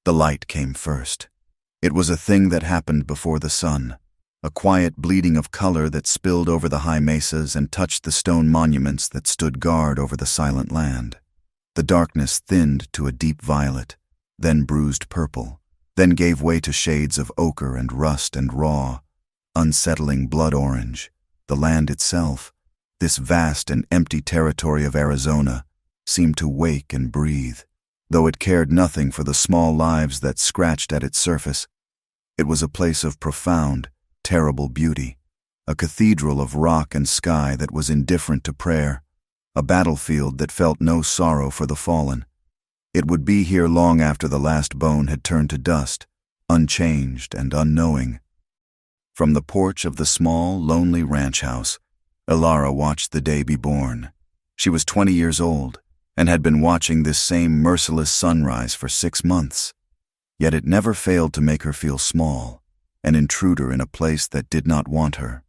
The light came first. It was a thing that happened before the sun, a quiet bleeding of color that spilled over the high mesas and touched the stone monuments that stood guard over the silent land. The darkness thinned to a deep violet, then bruised purple, then gave way to shades of ochre and rust and raw, unsettling blood orange. The land itself, this vast and empty territory of Arizona, seemed to wake and breathe, though it cared nothing for the small lives that scratched at its surface. It was a place of profound, terrible beauty, a cathedral of rock and sky that was indifferent to prayer, a battlefield that felt no sorrow for the fallen. It would be here long after the last bone had turned to dust, unchanged and unknowing. From the porch of the small, lonely ranch house, Ilara watched the day be born. She was 20 years old and had been watching this same merciless sunrise for 6 months. Yet it never failed to make her feel small, an intruder in a place that did not want her.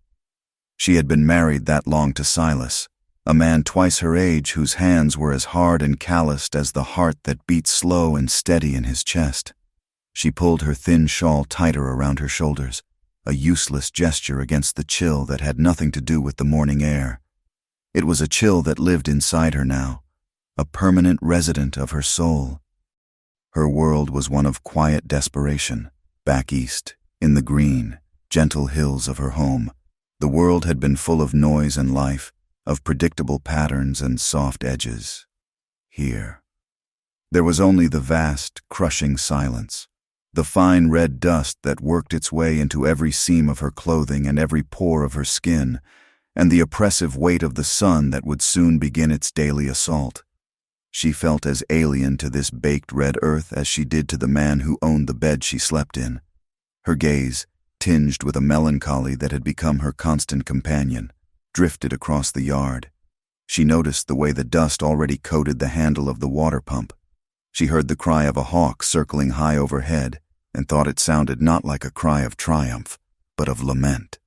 She had been married that long to Silas, a man twice her age whose hands were as hard and calloused as the heart that beat slow and steady in his chest. She pulled her thin shawl tighter around her shoulders, a useless gesture against the chill that had nothing to do with the morning air. It was a chill that lived inside her now, a permanent resident of her soul. Her world was one of quiet desperation. Back east, in the green, gentle hills of her home, the world had been full of noise and life, of predictable patterns and soft edges. Here, there was only the vast, crushing silence, the fine red dust that worked its way into every seam of her clothing and every pore of her skin, and the oppressive weight of the sun that would soon begin its daily assault. She felt as alien to this baked red earth as she did to the man who owned the bed she slept in. Her gaze, tinged with a melancholy that had become her constant companion, drifted across the yard. She noticed the way the dust already coated the handle of the water pump. She heard the cry of a hawk circling high overhead and thought it sounded not like a cry of triumph, but of lament.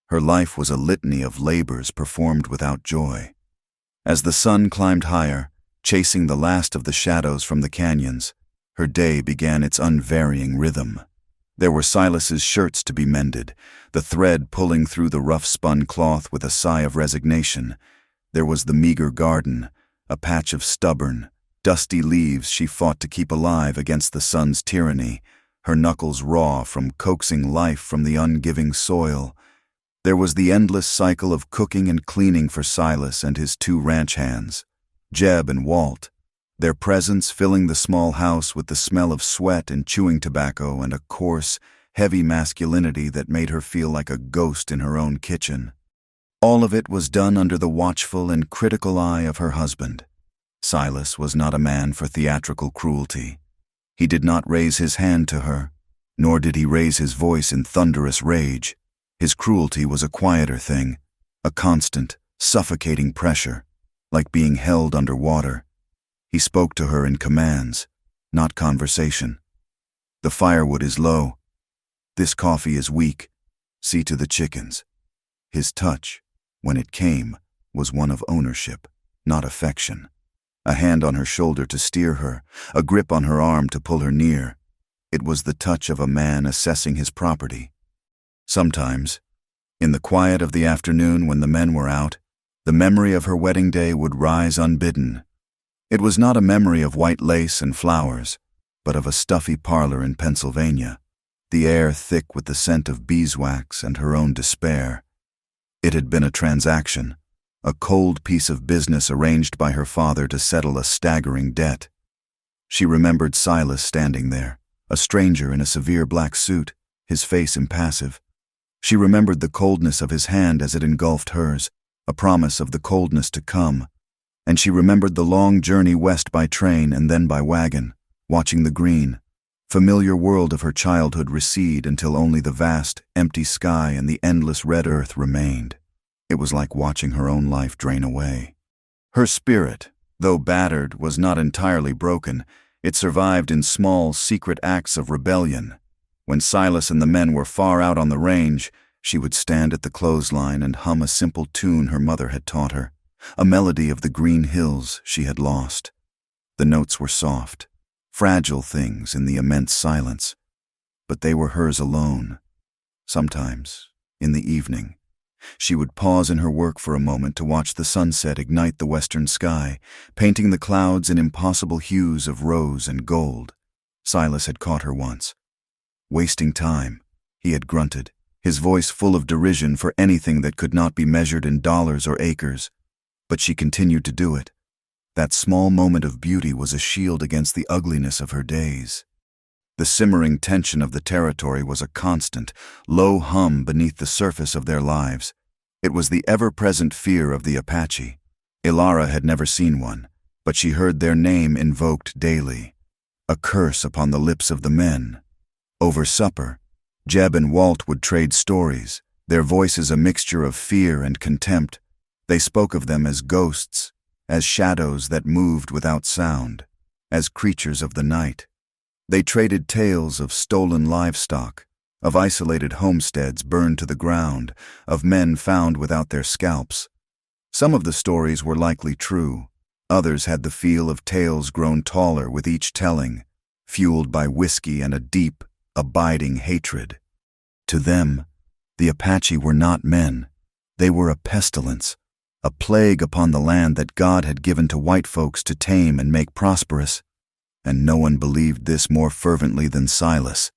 Her life was a litany of labors performed without joy. As the sun climbed higher, chasing the last of the shadows from the canyons, her day began its unvarying rhythm. There were Silas's shirts to be mended, the thread pulling through the rough-spun cloth with a sigh of resignation. There was the meager garden, a patch of stubborn, dusty leaves she fought to keep alive against the sun's tyranny, her knuckles raw from coaxing life from the ungiving soil. There was the endless cycle of cooking and cleaning for Silas and his 2 ranch hands, Jeb and Walt, their presence filling the small house with the smell of sweat and chewing tobacco and a coarse, heavy masculinity that made her feel like a ghost in her own kitchen. All of it was done under the watchful and critical eye of her husband. Silas was not a man for theatrical cruelty. He did not raise his hand to her, nor did he raise his voice in thunderous rage. His cruelty was a quieter thing, a constant, suffocating pressure, like being held under water. He spoke to her in commands, not conversation. The firewood is low. This coffee is weak. See to the chickens. His touch, when it came, was one of ownership, not affection. A hand on her shoulder to steer her, a grip on her arm to pull her near. It was the touch of a man assessing his property. Sometimes, in the quiet of the afternoon when the men were out, the memory of her wedding day would rise unbidden. It was not a memory of white lace and flowers, but of a stuffy parlor in Pennsylvania, the air thick with the scent of beeswax and her own despair. It had been a transaction, a cold piece of business arranged by her father to settle a staggering debt. She remembered Silas standing there, a stranger in a severe black suit, his face impassive. She remembered the coldness of his hand as it engulfed hers, a promise of the coldness to come. And she remembered the long journey west by train and then by wagon, watching the green, familiar world of her childhood recede until only the vast, empty sky and the endless red earth remained. It was like watching her own life drain away. Her spirit, though battered, was not entirely broken. It survived in small, secret acts of rebellion. When Silas and the men were far out on the range, she would stand at the clothesline and hum a simple tune her mother had taught her, a melody of the green hills she had lost. The notes were soft, fragile things in the immense silence. But they were hers alone. Sometimes, in the evening, she would pause in her work for a moment to watch the sunset ignite the western sky, painting the clouds in impossible hues of rose and gold. Silas had caught her once. "Wasting time," he had grunted, his voice full of derision for anything that could not be measured in dollars or acres. But she continued to do it. That small moment of beauty was a shield against the ugliness of her days. The simmering tension of the territory was a constant, low hum beneath the surface of their lives. It was the ever-present fear of the Apache. Ilara had never seen one, but she heard their name invoked daily, a curse upon the lips of the men. Over supper, Jeb and Walt would trade stories, their voices a mixture of fear and contempt. They spoke of them as ghosts, as shadows that moved without sound, as creatures of the night. They traded tales of stolen livestock, of isolated homesteads burned to the ground, of men found without their scalps. Some of the stories were likely true. Others had the feel of tales grown taller with each telling, fueled by whiskey and a deep, abiding hatred. To them, the Apache were not men. They were a pestilence, a plague upon the land that God had given to white folks to tame and make prosperous. And no one believed this more fervently than Silas.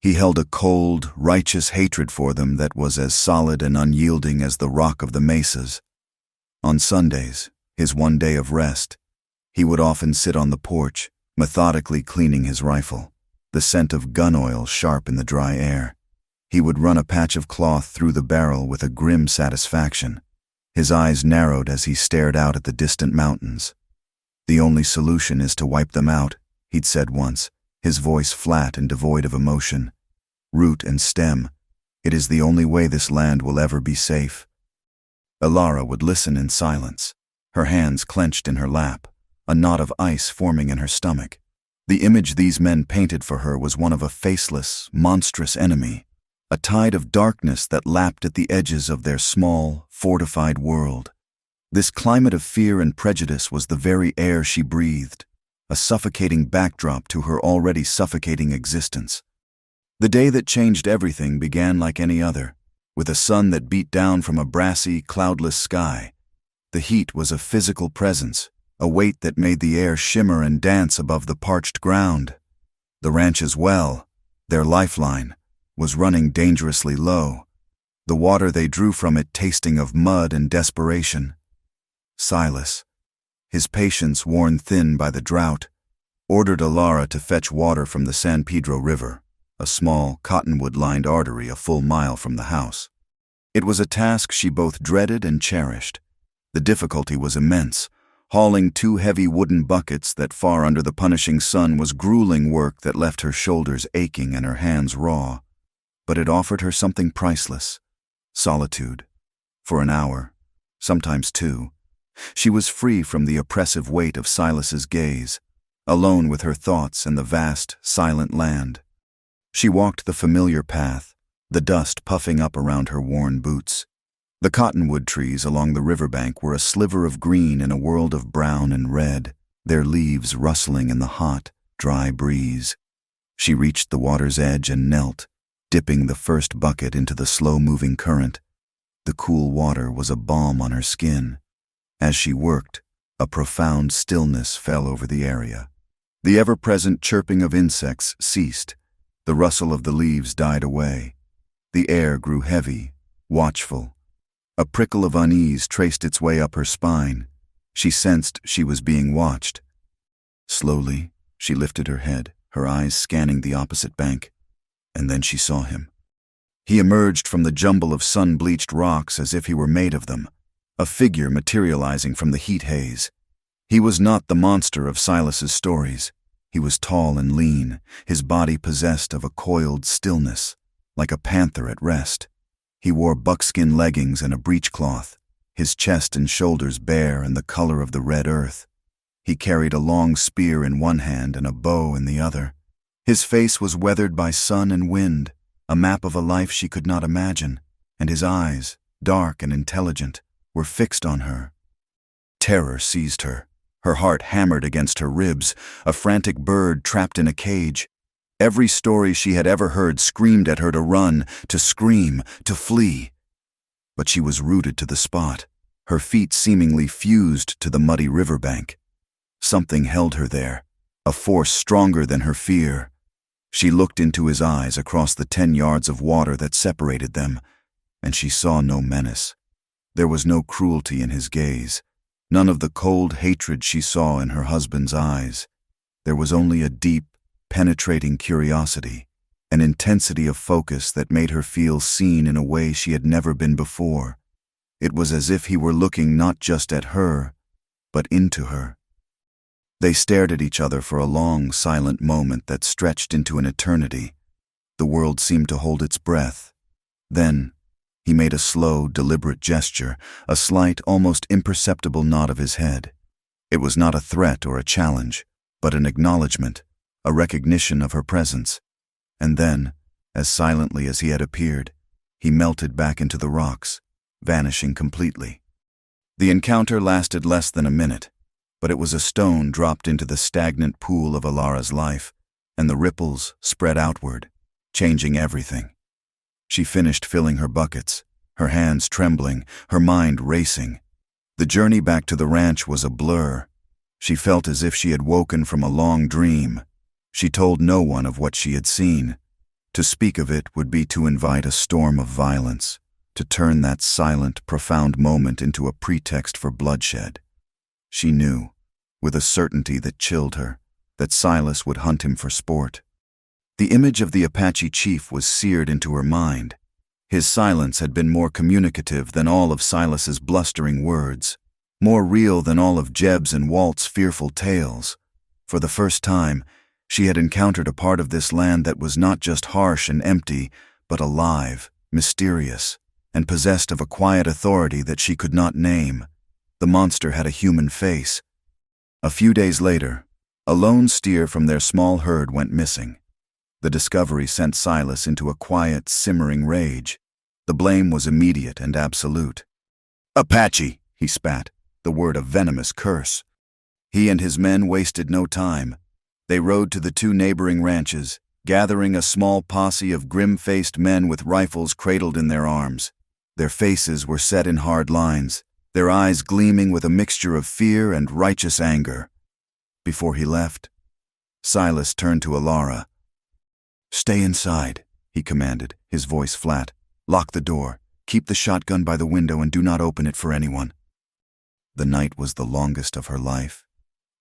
He held a cold, righteous hatred for them that was as solid and unyielding as the rock of the mesas. On Sundays, his one day of rest, he would often sit on the porch, methodically cleaning his rifle, the scent of gun oil sharp in the dry air. He would run a patch of cloth through the barrel with a grim satisfaction. His eyes narrowed as he stared out at the distant mountains. "The only solution is to wipe them out," he'd said once, his voice flat and devoid of emotion. "Root and stem. It is the only way this land will ever be safe." Ilara would listen in silence, her hands clenched in her lap, a knot of ice forming in her stomach. The image these men painted for her was one of a faceless, monstrous enemy, a tide of darkness that lapped at the edges of their small, fortified world. This climate of fear and prejudice was the very air she breathed, a suffocating backdrop to her already suffocating existence. The day that changed everything began like any other, with a sun that beat down from a brassy, cloudless sky. The heat was a physical presence, a weight that made the air shimmer and dance above the parched ground. The ranch's well, their lifeline, was running dangerously low, the water they drew from it tasting of mud and desperation. Silas, his patience worn thin by the drought, ordered Ilara to fetch water from the San Pedro River, a small, cottonwood-lined artery a full mile from the house. It was a task she both dreaded and cherished. The difficulty was immense. Hauling 2 heavy wooden buckets that far under the punishing sun was grueling work that left her shoulders aching and her hands raw. But it offered her something priceless: solitude. For an hour, sometimes 2, she was free from the oppressive weight of Silas's gaze, alone with her thoughts and the vast, silent land. She walked the familiar path, the dust puffing up around her worn boots. The cottonwood trees along the riverbank were a sliver of green in a world of brown and red, their leaves rustling in the hot, dry breeze. She reached the water's edge and knelt, dipping the first bucket into the slow-moving current. The cool water was a balm on her skin. As she worked, a profound stillness fell over the area. The ever-present chirping of insects ceased. The rustle of the leaves died away. The air grew heavy, watchful. A prickle of unease traced its way up her spine. She sensed she was being watched. Slowly, she lifted her head, her eyes scanning the opposite bank. And then she saw him. He emerged from the jumble of sun-bleached rocks as if he were made of them, a figure materializing from the heat haze. He was not the monster of Silas's stories. He was tall and lean, his body possessed of a coiled stillness, like a panther at rest. He wore buckskin leggings and a breechcloth, his chest and shoulders bare and the color of the red earth. He carried a long spear in one hand and a bow in the other. His face was weathered by sun and wind, a map of a life she could not imagine, and his eyes, dark and intelligent, were fixed on her. Terror seized her, Her heart hammered against her ribs, a frantic bird trapped in a cage. Every story she had ever heard screamed at her to run, to scream, to flee. But she was rooted to the spot, her feet seemingly fused to the muddy riverbank. Something held her there, a force stronger than her fear. She looked into his eyes across the 10 yards of water that separated them, and she saw no menace. There was no cruelty in his gaze, none of the cold hatred she saw in her husband's eyes. There was only a deep, penetrating curiosity, an intensity of focus that made her feel seen in a way she had never been before. It was as if he were looking not just at her, but into her. They stared at each other for a long, silent moment that stretched into an eternity. The world seemed to hold its breath. Then, he made a slow, deliberate gesture, a slight, almost imperceptible nod of his head. It was not a threat or a challenge, but an acknowledgement, a recognition of her presence. And then, as silently as he had appeared, he melted back into the rocks, vanishing completely. The encounter lasted less than a minute, but it was a stone dropped into the stagnant pool of Alara's life, and the ripples spread outward, changing everything. She finished filling her buckets, her hands trembling, her mind racing. The journey back to the ranch was a blur. She felt as if she had woken from a long dream. She told no one of what she had seen. To speak of it would be to invite a storm of violence, to turn that silent, profound moment into a pretext for bloodshed. She knew, with a certainty that chilled her, that Silas would hunt him for sport. The image of the Apache chief was seared into her mind. His silence had been more communicative than all of Silas's blustering words, more real than all of Jeb's and Walt's fearful tales. For the first time, she had encountered a part of this land that was not just harsh and empty, but alive, mysterious, and possessed of a quiet authority that she could not name. The monster had a human face. A few days later, a lone steer from their small herd went missing. The discovery sent Silas into a quiet, simmering rage. The blame was immediate and absolute. "Apache!" he spat, the word a venomous curse. He and his men wasted no time. They rode to the 2 neighboring ranches, gathering a small posse of grim-faced men with rifles cradled in their arms. Their faces were set in hard lines, their eyes gleaming with a mixture of fear and righteous anger. Before he left, Silas turned to Alara. "Stay inside," he commanded, his voice flat. "Lock the door, keep the shotgun by the window, and do not open it for anyone." The night was the longest of her life.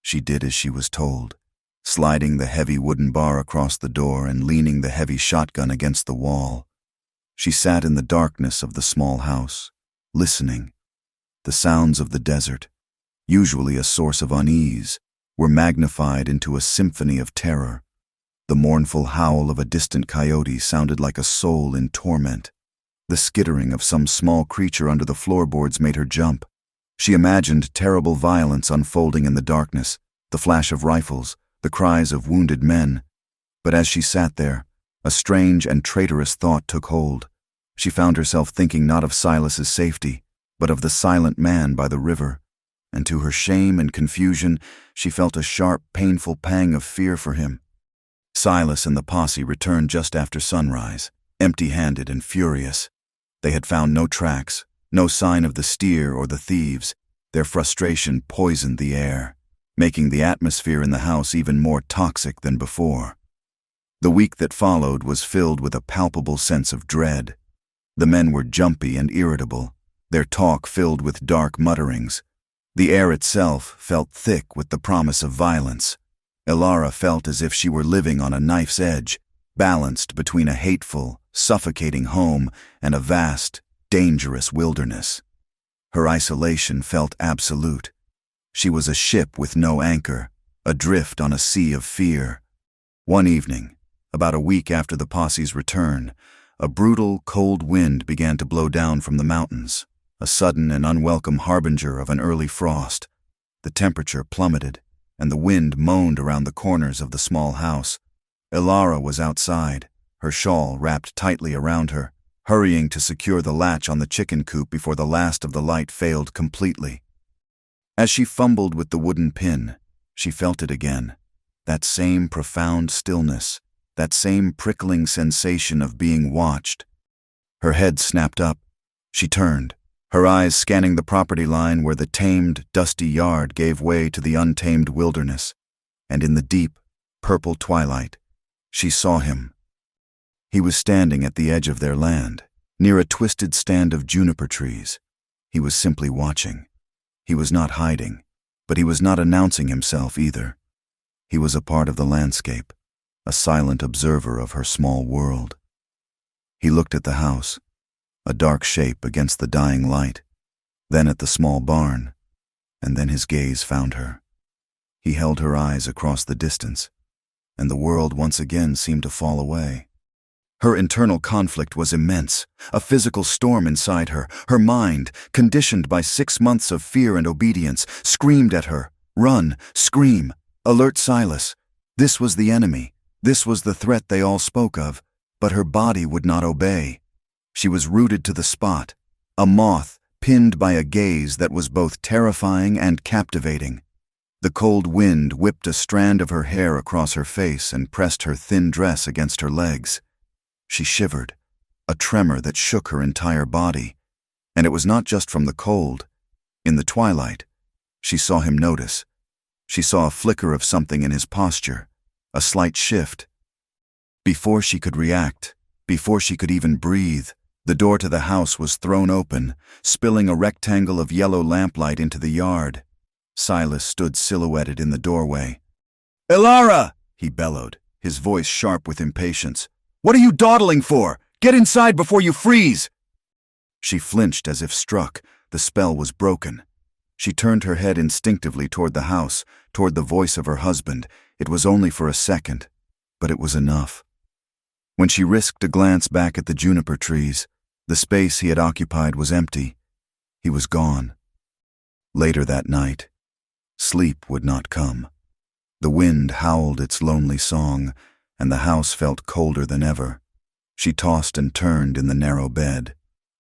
She did as she was told, sliding the heavy wooden bar across the door and leaning the heavy shotgun against the wall. She sat in the darkness of the small house, listening. The sounds of the desert, usually a source of unease, were magnified into a symphony of terror. The mournful howl of a distant coyote sounded like a soul in torment. The skittering of some small creature under the floorboards made her jump. She imagined terrible violence unfolding in the darkness, the flash of rifles, the cries of wounded men. But as she sat there, a strange and traitorous thought took hold. She found herself thinking not of Silas's safety, but of the silent man by the river. And to her shame and confusion, she felt a sharp, painful pang of fear for him. Silas and the posse returned just after sunrise, empty-handed and furious. They had found no tracks, no sign of the steer or the thieves. Their frustration poisoned the air, making the atmosphere in the house even more toxic than before. The week that followed was filled with a palpable sense of dread. The men were jumpy and irritable, their talk filled with dark mutterings. The air itself felt thick with the promise of violence. Alara felt as if she were living on a knife's edge, balanced between a hateful, suffocating home and a vast, dangerous wilderness. Her isolation felt absolute. She was a ship with no anchor, adrift on a sea of fear. One evening, about a week after the posse's return, a brutal, cold wind began to blow down from the mountains, a sudden and unwelcome harbinger of an early frost. The temperature plummeted, and the wind moaned around the corners of the small house. Alara was outside, her shawl wrapped tightly around her, hurrying to secure the latch on the chicken coop before the last of the light failed completely. As she fumbled with the wooden pin, she felt it again. That same profound stillness, that same prickling sensation of being watched. Her head snapped up. She turned, her eyes scanning the property line where the tamed, dusty yard gave way to the untamed wilderness. And in the deep, purple twilight, she saw him. He was standing at the edge of their land, near a twisted stand of juniper trees. He was simply watching. He was not hiding, but he was not announcing himself either. He was a part of the landscape, a silent observer of her small world. He looked at the house, a dark shape against the dying light, then at the small barn, and then his gaze found her. He held her eyes across the distance, and the world once again seemed to fall away. Her internal conflict was immense, a physical storm inside her. Her mind, conditioned by 6 months of fear and obedience, screamed at her, "Run, scream, alert Silas." This was the enemy. This was the threat they all spoke of, but her body would not obey. She was rooted to the spot, a moth pinned by a gaze that was both terrifying and captivating. The cold wind whipped a strand of her hair across her face and pressed her thin dress against her legs. She shivered, a tremor that shook her entire body. And it was not just from the cold. In the twilight, she saw him notice. She saw a flicker of something in his posture, a slight shift. Before she could react, before she could even breathe, the door to the house was thrown open, spilling a rectangle of yellow lamplight into the yard. Silas stood silhouetted in the doorway. "Elara!" he bellowed, his voice sharp with impatience. "What are you dawdling for? Get inside before you freeze!" She flinched as if struck. The spell was broken. She turned her head instinctively toward the house, toward the voice of her husband. It was only for a second, but it was enough. When she risked a glance back at the juniper trees, the space he had occupied was empty. He was gone. Later that night, sleep would not come. The wind howled its lonely song, and the house felt colder than ever. She tossed and turned in the narrow bed,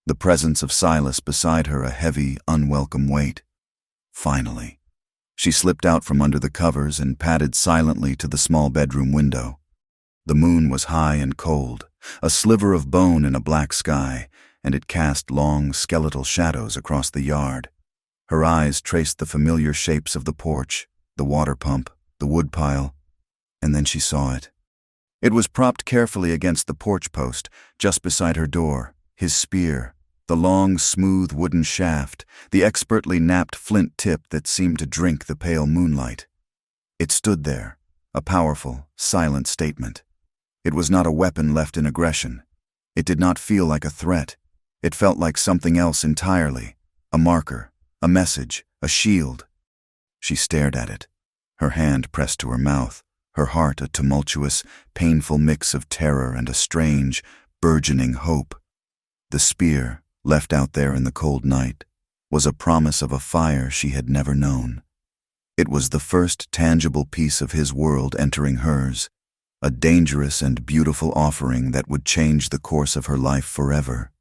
the presence of Silas beside her a heavy, unwelcome weight. Finally, she slipped out from under the covers and padded silently to the small bedroom window. The moon was high and cold, a sliver of bone in a black sky, and it cast long, skeletal shadows across the yard. Her eyes traced the familiar shapes of the porch, the water pump, the woodpile, and then she saw it. It was propped carefully against the porch post, just beside her door, his spear, the long, smooth wooden shaft, the expertly knapped flint tip that seemed to drink the pale moonlight. It stood there, a powerful, silent statement. It was not a weapon left in aggression. It did not feel like a threat. It felt like something else entirely, a marker, a message, a shield. She stared at it, her hand pressed to her mouth, her heart a tumultuous, painful mix of terror and a strange, burgeoning hope. The spear, left out there in the cold night, was a promise of a fire she had never known. It was the first tangible piece of his world entering hers, a dangerous and beautiful offering that would change the course of her life forever.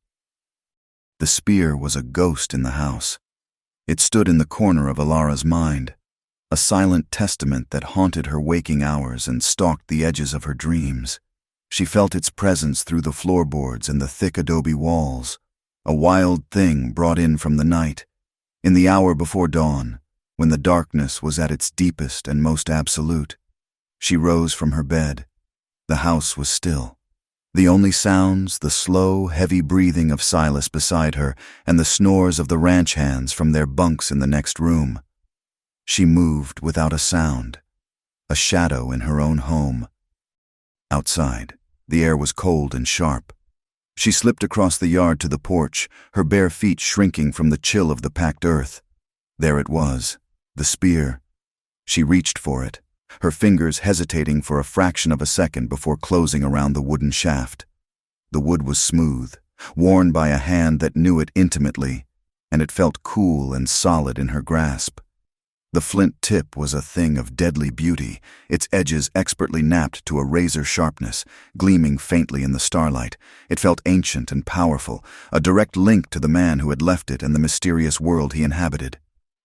The spear was a ghost in the house. It stood in the corner of Elara's mind, a silent testament that haunted her waking hours and stalked the edges of her dreams. She felt its presence through the floorboards and the thick adobe walls, a wild thing brought in from the night, in the hour before dawn, when the darkness was at its deepest and most absolute. She rose from her bed. The house was still. The only sounds, the slow, heavy breathing of Silas beside her and the snores of the ranch hands from their bunks in the next room. She moved without a sound, a shadow in her own home. Outside, the air was cold and sharp. She slipped across the yard to the porch, her bare feet shrinking from the chill of the packed earth. There it was, the spear. She reached for it, her fingers hesitating for a fraction of a second before closing around the wooden shaft. The wood was smooth, worn by a hand that knew it intimately, and it felt cool and solid in her grasp. The flint tip was a thing of deadly beauty, its edges expertly napped to a razor sharpness, gleaming faintly in the starlight. It felt ancient and powerful, a direct link to the man who had left it and the mysterious world he inhabited.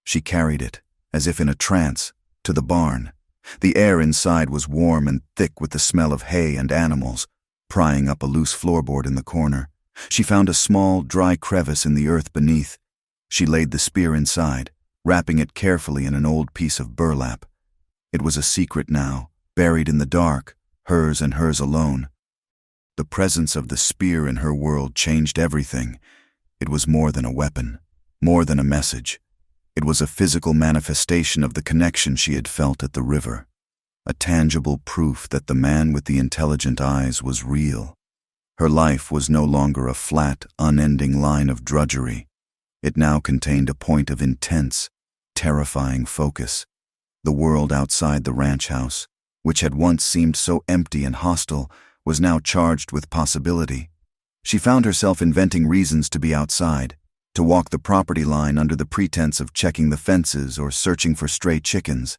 She carried it, as if in a trance, to the barn. The air inside was warm and thick with the smell of hay and animals. Prying up a loose floorboard in the corner, she found a small, dry crevice in the earth beneath. She laid the spear inside, wrapping it carefully in an old piece of burlap. It was a secret now, buried in the dark, hers and hers alone. The presence of the spear in her world changed everything. It was more than a weapon, more than a message. It was a physical manifestation of the connection she had felt at the river, a tangible proof that the man with the intelligent eyes was real. Her life was no longer a flat, unending line of drudgery. It now contained a point of intense, terrifying focus. The world outside the ranch house, which had once seemed so empty and hostile, was now charged with possibility. She found herself inventing reasons to be outside, to walk the property line under the pretense of checking the fences or searching for stray chickens.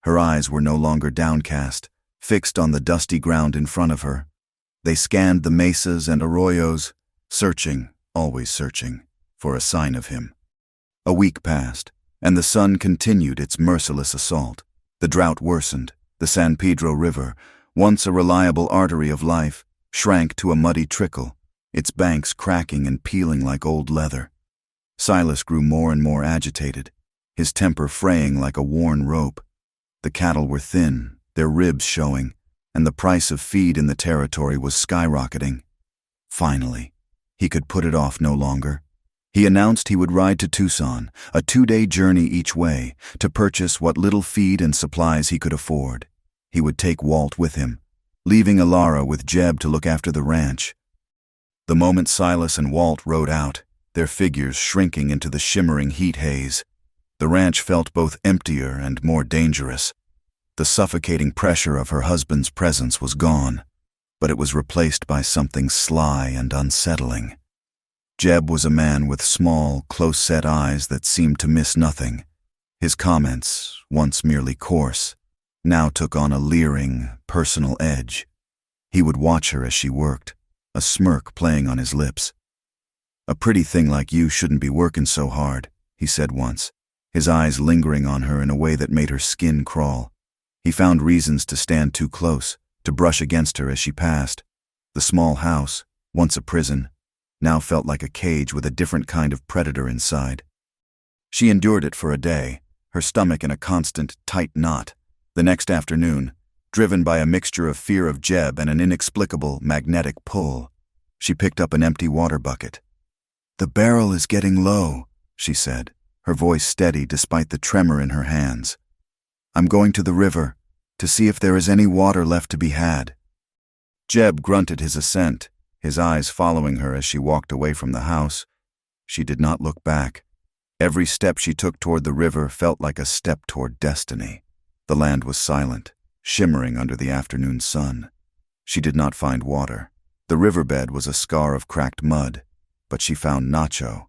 Her eyes were no longer downcast, fixed on the dusty ground in front of her. They scanned the mesas and arroyos, searching, always searching, for a sign of him. A week passed, and the sun continued its merciless assault. The drought worsened. The San Pedro River, once a reliable artery of life, shrank to a muddy trickle, its banks cracking and peeling like old leather. Silas grew more and more agitated, his temper fraying like a worn rope. The cattle were thin, their ribs showing, and the price of feed in the territory was skyrocketing. Finally, he could put it off no longer. He announced he would ride to Tucson, a 2-day journey each way, to purchase what little feed and supplies he could afford. He would take Walt with him, leaving Ilara with Jeb to look after the ranch. The moment Silas and Walt rode out, their figures shrinking into the shimmering heat haze, the ranch felt both emptier and more dangerous. The suffocating pressure of her husband's presence was gone, but it was replaced by something sly and unsettling. Jeb was a man with small, close-set eyes that seemed to miss nothing. His comments, once merely coarse, now took on a leering, personal edge. He would watch her as she worked, a smirk playing on his lips. "A pretty thing like you shouldn't be working so hard," he said once, his eyes lingering on her in a way that made her skin crawl. He found reasons to stand too close, to brush against her as she passed. The small house, once a prison, now felt like a cage with a different kind of predator inside. She endured it for a day, her stomach in a constant, tight knot. The next afternoon, driven by a mixture of fear of Jeb and an inexplicable, magnetic pull, she picked up an empty water bucket. "The barrel is getting low," she said, her voice steady despite the tremor in her hands. "I'm going to the river, to see if there is any water left to be had." Jeb grunted his assent, his eyes following her as she walked away from the house. She did not look back. Every step she took toward the river felt like a step toward destiny. The land was silent, shimmering under the afternoon sun. She did not find water. The riverbed was a scar of cracked mud, but she found Nacho.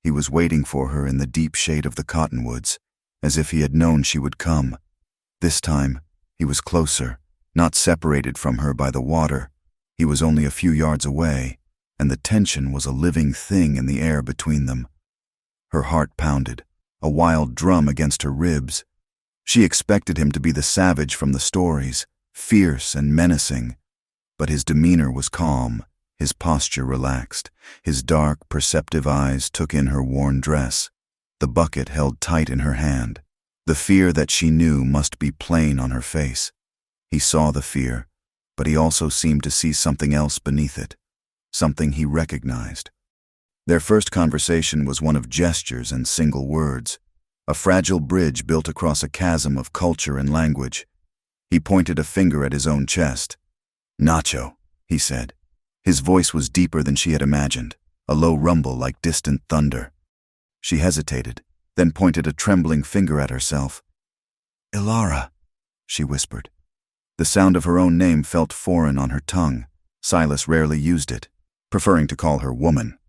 He was waiting for her in the deep shade of the cottonwoods, as if he had known she would come. This time, he was closer, not separated from her by the water. He was only a few yards away, and the tension was a living thing in the air between them. Her heart pounded, a wild drum against her ribs. She expected him to be the savage from the stories, fierce and menacing. But his demeanor was calm, his posture relaxed. His dark, perceptive eyes took in her worn dress, the bucket held tight in her hand. The fear that she knew must be plain on her face. He saw the fear, but he also seemed to see something else beneath it, something he recognized. Their first conversation was one of gestures and single words, a fragile bridge built across a chasm of culture and language. He pointed a finger at his own chest. "Nacho," he said. His voice was deeper than she had imagined, a low rumble like distant thunder. She hesitated, then pointed a trembling finger at herself. "Ilara," she whispered. The sound of her own name felt foreign on her tongue. Silas rarely used it, preferring to call her woman.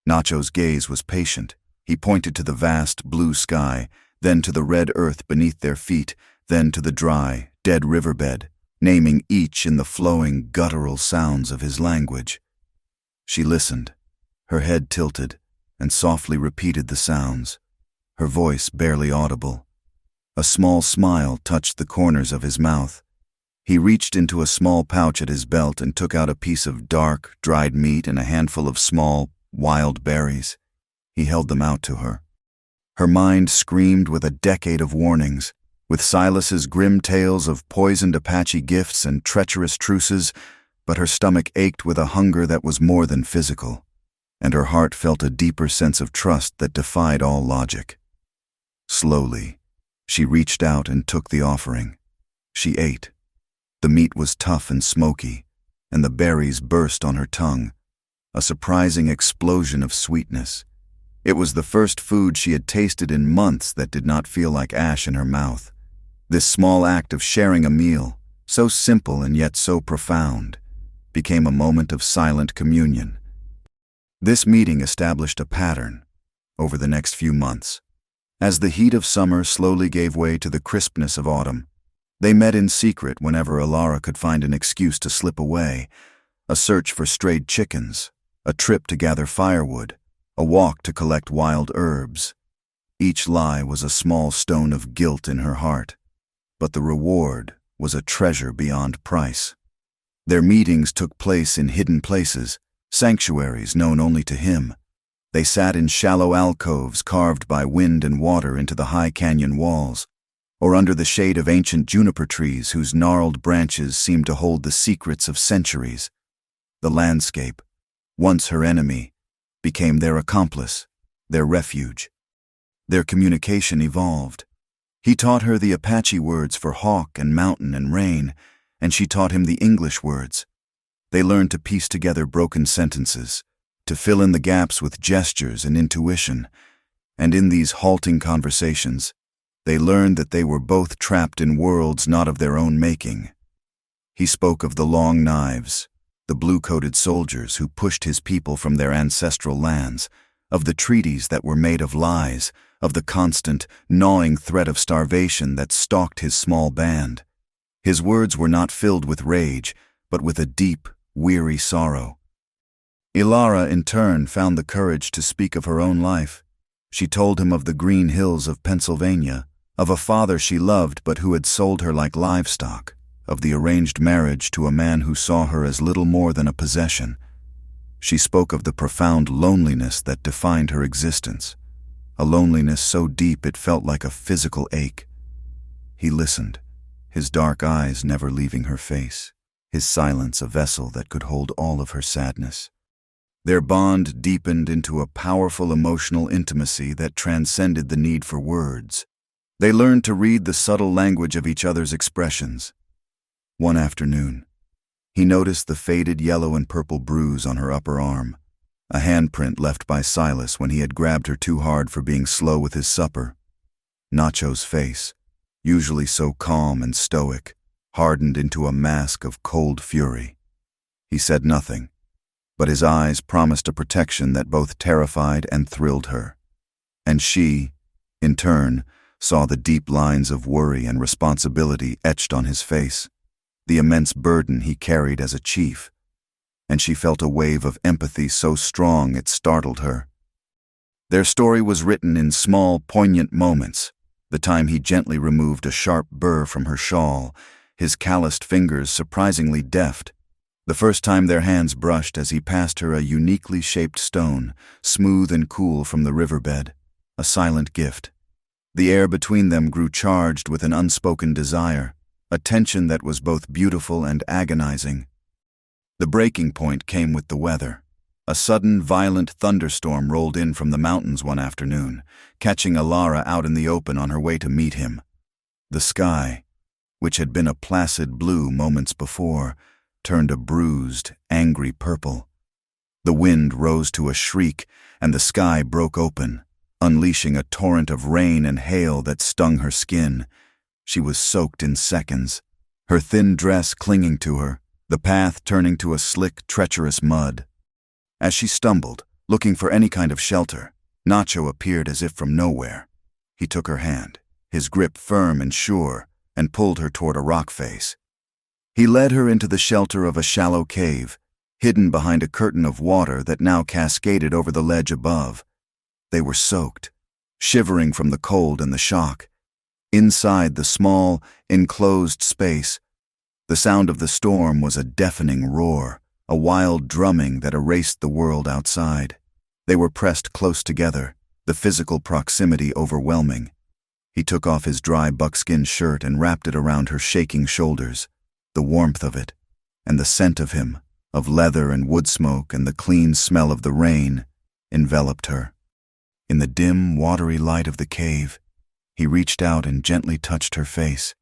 Nacho's gaze was patient. He pointed to the vast blue sky, then to the red earth beneath their feet, then to the dry, dead riverbed, naming each in the flowing, guttural sounds of his language. She listened, her head tilted, and softly repeated the sounds. her voice barely audible. A small smile touched the corners of his mouth. He reached into a small pouch at his belt and took out a piece of dark, dried meat and a handful of small, wild berries. He held them out to her. Her mind screamed with a decade of warnings, with Silas's grim tales of poisoned Apache gifts and treacherous truces, but her stomach ached with a hunger that was more than physical, and her heart felt a deeper sense of trust that defied all logic. Slowly, she reached out and took the offering. She ate. The meat was tough and smoky, and the berries burst on her tongue, a surprising explosion of sweetness. It was the first food she had tasted in months that did not feel like ash in her mouth. This small act of sharing a meal, so simple and yet so profound, became a moment of silent communion. This meeting established a pattern over the next few months. As the heat of summer slowly gave way to the crispness of autumn, they met in secret whenever Alara could find an excuse to slip away: a search for strayed chickens, a trip to gather firewood, a walk to collect wild herbs. Each lie was a small stone of guilt in her heart, but the reward was a treasure beyond price. Their meetings took place in hidden places, sanctuaries known only to him. They sat in shallow alcoves carved by wind and water into the high canyon walls, or under the shade of ancient juniper trees whose gnarled branches seemed to hold the secrets of centuries. The landscape, once her enemy, became their accomplice, their refuge. Their communication evolved. He taught her the Apache words for hawk and mountain and rain, and she taught him the English words. They learned to piece together broken sentences, to fill in the gaps with gestures and intuition, and in these halting conversations, they learned that they were both trapped in worlds not of their own making. He spoke of the long knives, the blue-coated soldiers who pushed his people from their ancestral lands, of the treaties that were made of lies, of the constant, gnawing threat of starvation that stalked his small band. His words were not filled with rage, but with a deep, weary sorrow. Alara, in turn, found the courage to speak of her own life. She told him of the green hills of Pennsylvania, of a father she loved but who had sold her like livestock, of the arranged marriage to a man who saw her as little more than a possession. She spoke of the profound loneliness that defined her existence, a loneliness so deep it felt like a physical ache. He listened, his dark eyes never leaving her face, his silence a vessel that could hold all of her sadness. Their bond deepened into a powerful emotional intimacy that transcended the need for words. They learned to read the subtle language of each other's expressions. One afternoon, he noticed the faded yellow and purple bruise on her upper arm, a handprint left by Silas when he had grabbed her too hard for being slow with his supper. Nacho's face, usually so calm and stoic, hardened into a mask of cold fury. He said nothing, but his eyes promised a protection that both terrified and thrilled her. And she, in turn, saw the deep lines of worry and responsibility etched on his face, the immense burden he carried as a chief, and she felt a wave of empathy so strong it startled her. Their story was written in small, poignant moments, the time he gently removed a sharp burr from her shawl, his calloused fingers surprisingly deft, the first time their hands brushed as he passed her a uniquely shaped stone, smooth and cool from the riverbed, a silent gift. The air between them grew charged with an unspoken desire, a tension that was both beautiful and agonizing. The breaking point came with the weather. A sudden, violent thunderstorm rolled in from the mountains one afternoon, catching Alara out in the open on her way to meet him. The sky, which had been a placid blue moments before, turned a bruised, angry purple. The wind rose to a shriek, and the sky broke open, unleashing a torrent of rain and hail that stung her skin. She was soaked in seconds, her thin dress clinging to her, the path turning to a slick, treacherous mud. As she stumbled, looking for any kind of shelter, Nacho appeared as if from nowhere. He took her hand, his grip firm and sure, and pulled her toward a rock face. He led her into the shelter of a shallow cave, hidden behind a curtain of water that now cascaded over the ledge above. They were soaked. shivering from the cold and the shock. Inside the small, enclosed space, the sound of the storm was a deafening roar, a wild drumming that erased the world outside. They were pressed close together, the physical proximity overwhelming. He took off his dry buckskin shirt and wrapped it around her shaking shoulders. The warmth of it, and the scent of him, of leather and wood smoke and the clean smell of the rain, enveloped her. In the dim, watery light of the cave, he reached out and gently touched her face.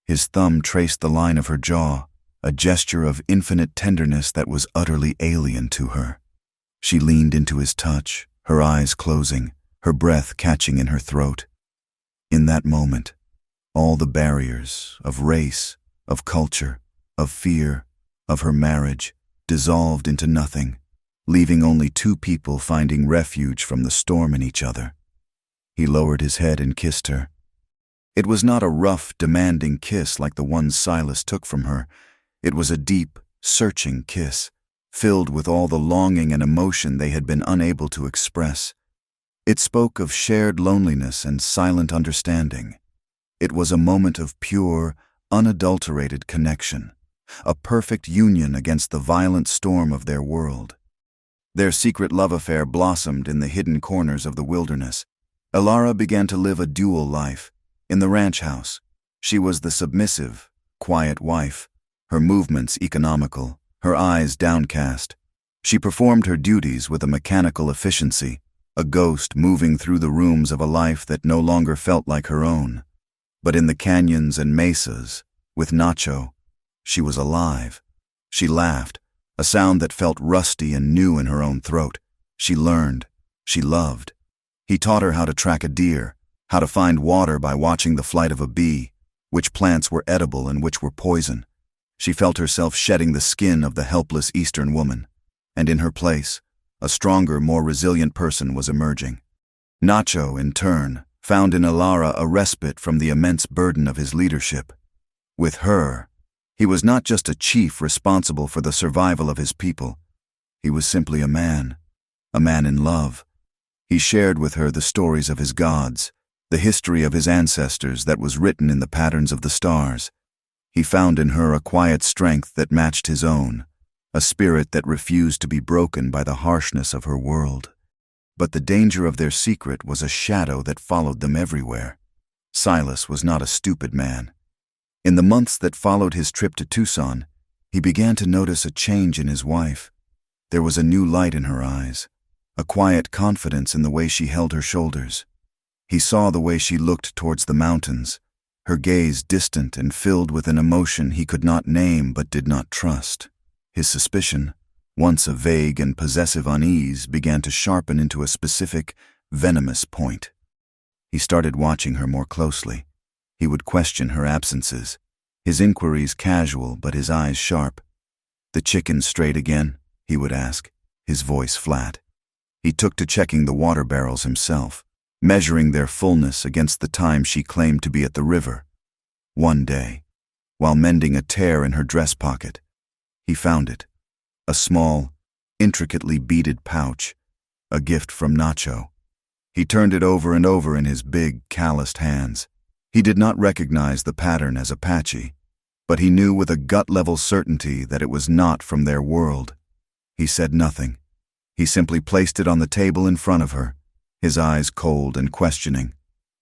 His thumb traced the line of her jaw, a gesture of infinite tenderness that was utterly alien to her. She leaned into his touch, her eyes closing, her breath catching in her throat. In that moment, all the barriers of race, of culture, of fear, of her marriage, dissolved into nothing, leaving only two people finding refuge from the storm in each other. He lowered his head and kissed her. It was not a rough, demanding kiss like the one Silas took from her. It was a deep, searching kiss, filled with all the longing and emotion they had been unable to express. It spoke of shared loneliness and silent understanding. It was a moment of pure, unadulterated connection, a perfect union against the violent storm of their world. Their secret love affair blossomed in the hidden corners of the wilderness. Alara began to live a dual life. In the ranch house, she was the submissive, quiet wife, her movements economical, her eyes downcast. She performed her duties with a mechanical efficiency, a ghost moving through the rooms of a life that no longer felt like her own. But in the canyons and mesas, with Nacho, she was alive. She laughed, a sound that felt rusty and new in her own throat. She learned. She loved. He taught her how to track a deer, how to find water by watching the flight of a bee, which plants were edible and which were poison. She felt herself shedding the skin of the helpless Eastern woman, and in her place, a stronger, more resilient person was emerging. Nacho, in turn, found in Alara a respite from the immense burden of his leadership. With her, he was not just a chief responsible for the survival of his people. He was simply a man in love. He shared with her the stories of his gods, the history of his ancestors that was written in the patterns of the stars. He found in her a quiet strength that matched his own, a spirit that refused to be broken by the harshness of her world. But the danger of their secret was a shadow that followed them everywhere. Silas was not a stupid man. In the months that followed his trip to Tucson, he began to notice a change in his wife. There was a new light in her eyes, a quiet confidence in the way she held her shoulders. He saw the way she looked towards the mountains, her gaze distant and filled with an emotion he could not name but did not trust. His suspicion, once a vague and possessive unease, began to sharpen into a specific, venomous point. He started watching her more closely. He would question her absences, his inquiries casual but his eyes sharp. "The chicken straight again?" he would ask, his voice flat. He took to checking the water barrels himself, measuring their fullness against the time she claimed to be at the river. One day, while mending a tear in her dress pocket, he found it, a small, intricately beaded pouch, a gift from Nacho. He turned it over and over in his big, calloused hands. He did not recognize the pattern as Apache, but he knew with a gut-level certainty that it was not from their world. He said nothing. He simply placed it on the table in front of her, his eyes cold and questioning.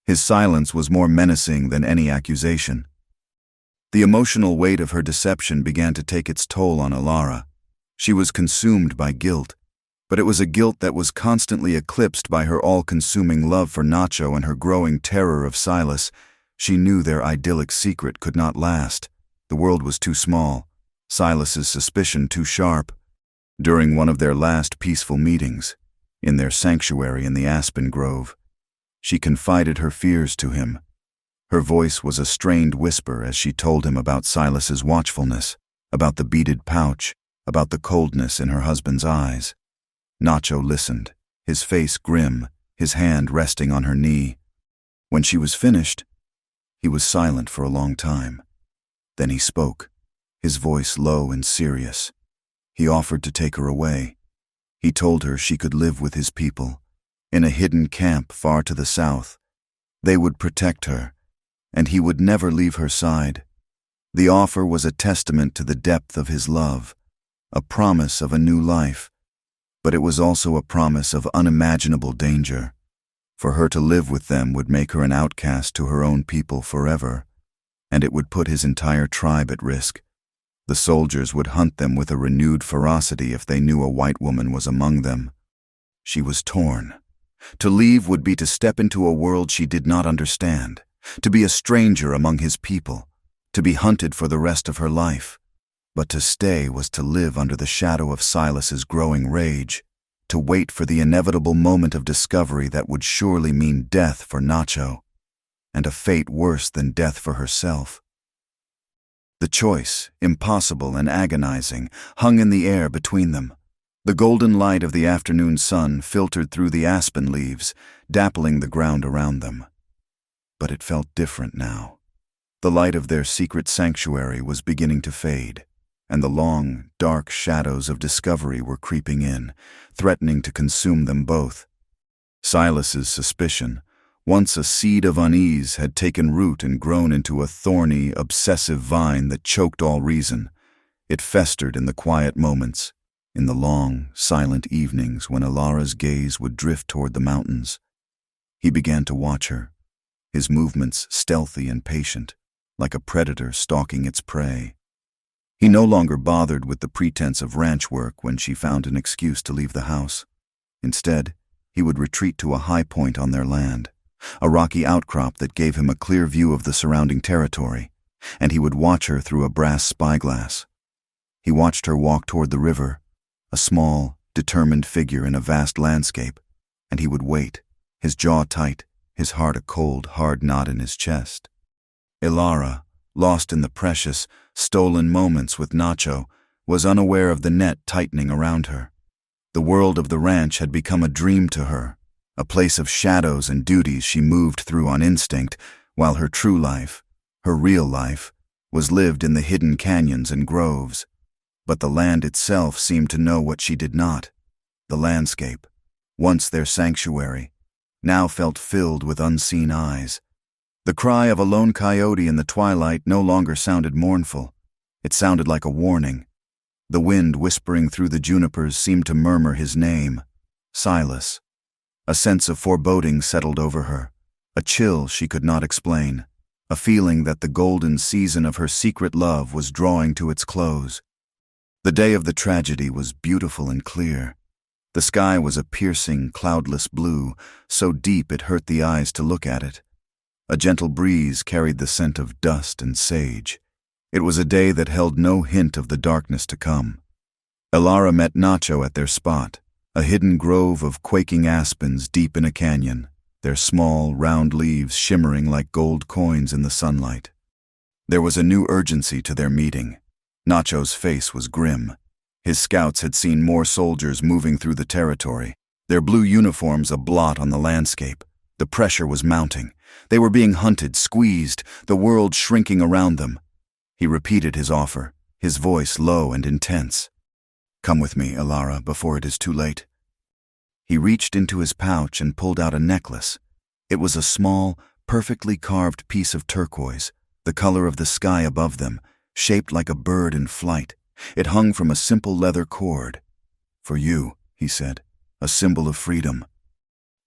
His silence was more menacing than any accusation. The emotional weight of her deception began to take its toll on Alara. She was consumed by guilt, but it was a guilt that was constantly eclipsed by her all-consuming love for Nacho and her growing terror of Silas. She knew their idyllic secret could not last. The world was too small, Silas's suspicion too sharp. During one of their last peaceful meetings, in their sanctuary in the aspen grove, she confided her fears to him. Her voice was a strained whisper as she told him about Silas's watchfulness, about the beaded pouch, about the coldness in her husband's eyes. Nacho listened, his face grim, his hand resting on her knee. When she was finished, he was silent for a long time. Then he spoke, his voice low and serious. He offered to take her away. He told her she could live with his people, in a hidden camp far to the south, They would protect her, and he would never leave her side. The offer was a testament to the depth of his love, a promise of a new life, but it was also a promise of unimaginable danger. For her to live with them would make her an outcast to her own people forever, and it would put his entire tribe at risk. The soldiers would hunt them with a renewed ferocity if they knew a white woman was among them. She was torn. To leave would be to step into a world she did not understand, to be a stranger among his people, to be hunted for the rest of her life. But to stay was to live under the shadow of Silas's growing rage, to wait for the inevitable moment of discovery that would surely mean death for Nacho, and a fate worse than death for herself. The choice, impossible and agonizing, hung in the air between them. The golden light of the afternoon sun filtered through the aspen leaves, dappling the ground around them. But it felt different now. The light of their secret sanctuary was beginning to fade, and the long, dark shadows of discovery were creeping in, threatening to consume them both. Silas's suspicion, once a seed of unease, had taken root and grown into a thorny, obsessive vine that choked all reason. It festered in the quiet moments, in the long, silent evenings when Ilara's gaze would drift toward the mountains. He began to watch her, his movements stealthy and patient, like a predator stalking its prey. He no longer bothered with the pretense of ranch work when she found an excuse to leave the house. Instead, he would retreat to a high point on their land, a rocky outcrop that gave him a clear view of the surrounding territory, and he would watch her through a brass spyglass. He watched her walk toward the river, a small, determined figure in a vast landscape, and he would wait, his jaw tight, his heart a cold, hard knot in his chest. Ilara, lost in the precious, stolen moments with Nacho, was unaware of the net tightening around her. The world of the ranch had become a dream to her, a place of shadows and duties she moved through on instinct, while her true life, her real life, was lived in the hidden canyons and groves. But the land itself seemed to know what she did not. The landscape, once their sanctuary, now felt filled with unseen eyes. The cry of a lone coyote in the twilight no longer sounded mournful. It sounded like a warning. The wind whispering through the junipers seemed to murmur his name, Silas. A sense of foreboding settled over her, a chill she could not explain, a feeling that the golden season of her secret love was drawing to its close. The day of the tragedy was beautiful and clear. The sky was a piercing, cloudless blue, so deep it hurt the eyes to look at it. A gentle breeze carried the scent of dust and sage. It was a day that held no hint of the darkness to come. Ilara met Nacho at their spot, a hidden grove of quaking aspens deep in a canyon, their small, round leaves shimmering like gold coins in the sunlight. There was a new urgency to their meeting. Nacho's face was grim. His scouts had seen more soldiers moving through the territory, their blue uniforms a blot on the landscape. The pressure was mounting. They were being hunted, squeezed, the world shrinking around them. He repeated his offer, his voice low and intense. "Come with me, Ilara, before it is too late." He reached into his pouch and pulled out a necklace. It was a small, perfectly carved piece of turquoise, the color of the sky above them, shaped like a bird in flight. It hung from a simple leather cord. "For you," he said, "a symbol of freedom."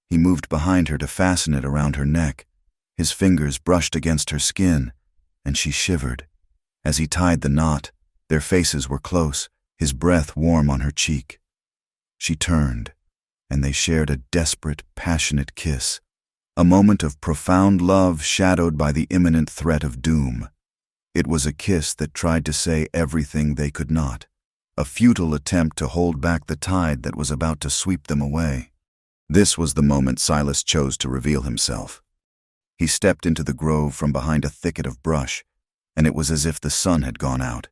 He moved behind her to fasten it around her neck. His fingers brushed against her skin, and she shivered. As he tied the knot, their faces were close, his breath warm on her cheek. She turned, and they shared a desperate, passionate kiss, a moment of profound love shadowed by the imminent threat of doom. It was a kiss that tried to say everything they could not, a futile attempt to hold back the tide that was about to sweep them away. This was the moment Silas chose to reveal himself. He stepped into the grove from behind a thicket of brush, and it was as if the sun had gone out.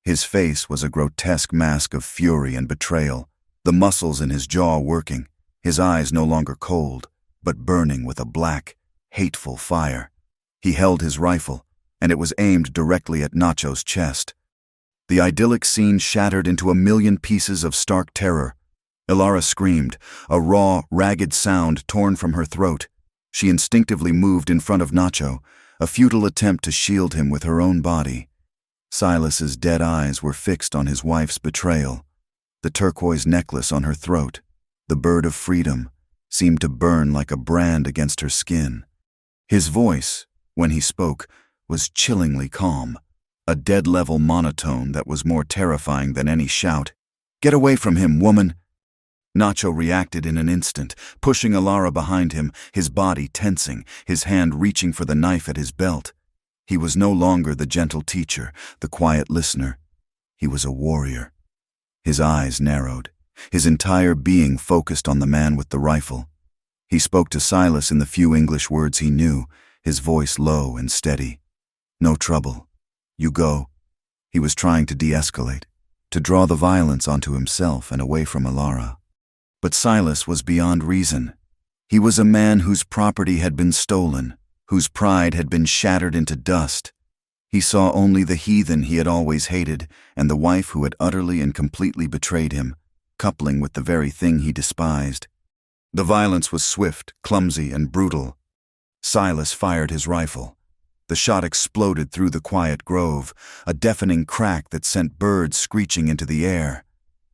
His face was a grotesque mask of fury and betrayal, the muscles in his jaw working, his eyes no longer cold, but burning with a black, hateful fire. He held his rifle, and it was aimed directly at Nacho's chest. The idyllic scene shattered into a million pieces of stark terror. Ilara screamed, a raw, ragged sound torn from her throat. She instinctively moved in front of Nacho, a futile attempt to shield him with her own body. Silas's dead eyes were fixed on his wife's betrayal. The turquoise necklace on her throat, the bird of freedom, seemed to burn like a brand against her skin. His voice, when he spoke, was chillingly calm, a dead-level monotone that was more terrifying than any shout. "Get away from him, woman!" Nacho reacted in an instant, pushing Alara behind him, his body tensing, his hand reaching for the knife at his belt. He was no longer the gentle teacher, the quiet listener. He was a warrior. His eyes narrowed, his entire being focused on the man with the rifle. He spoke to Silas in the few English words he knew, his voice low and steady. "No trouble. You go." He was trying to de-escalate, to draw the violence onto himself and away from Alara. But Silas was beyond reason. He was a man whose property had been stolen, whose pride had been shattered into dust. He saw only the heathen he had always hated and the wife who had utterly and completely betrayed him, coupling with the very thing he despised. The violence was swift, clumsy, and brutal. Silas fired his rifle. The shot exploded through the quiet grove, a deafening crack that sent birds screeching into the air.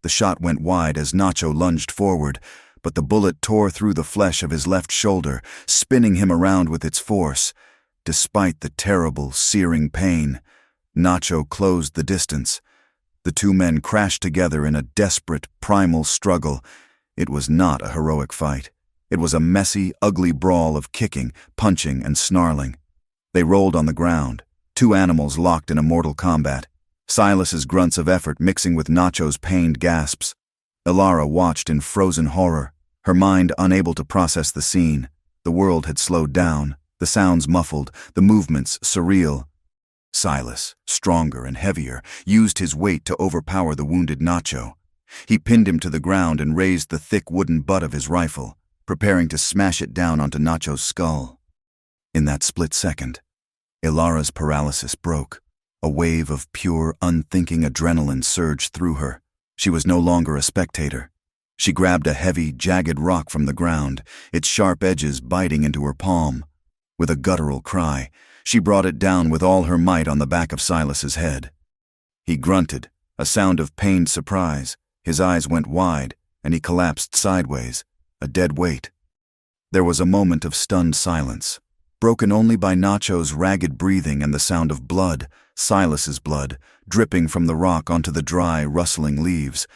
The shot went wide as Nacho lunged forward, but the bullet tore through the flesh of his left shoulder, spinning him around with its force. Despite the terrible, searing pain, Nacho closed the distance. The two men crashed together in a desperate, primal struggle. It was not a heroic fight. It was a messy, ugly brawl of kicking, punching, and snarling. They rolled on the ground, two animals locked in a mortal combat. Silas's grunts of effort mixing with Nacho's pained gasps. Alara watched in frozen horror, her mind unable to process the scene. The world had slowed down, the sounds muffled, the movements surreal. Silas, stronger and heavier, used his weight to overpower the wounded Nacho. He pinned him to the ground and raised the thick wooden butt of his rifle, preparing to smash it down onto Nacho's skull. In that split second, Alara's paralysis broke. A wave of pure, unthinking adrenaline surged through her. She was no longer a spectator. She grabbed a heavy, jagged rock from the ground, its sharp edges biting into her palm. With a guttural cry, she brought it down with all her might on the back of Silas's head. He grunted, a sound of pained surprise. His eyes went wide, and he collapsed sideways, a dead weight. There was a moment of stunned silence, broken only by Nacho's ragged breathing and the sound of blood, Silas's blood, dripping from the rock onto the dry, rustling leaves.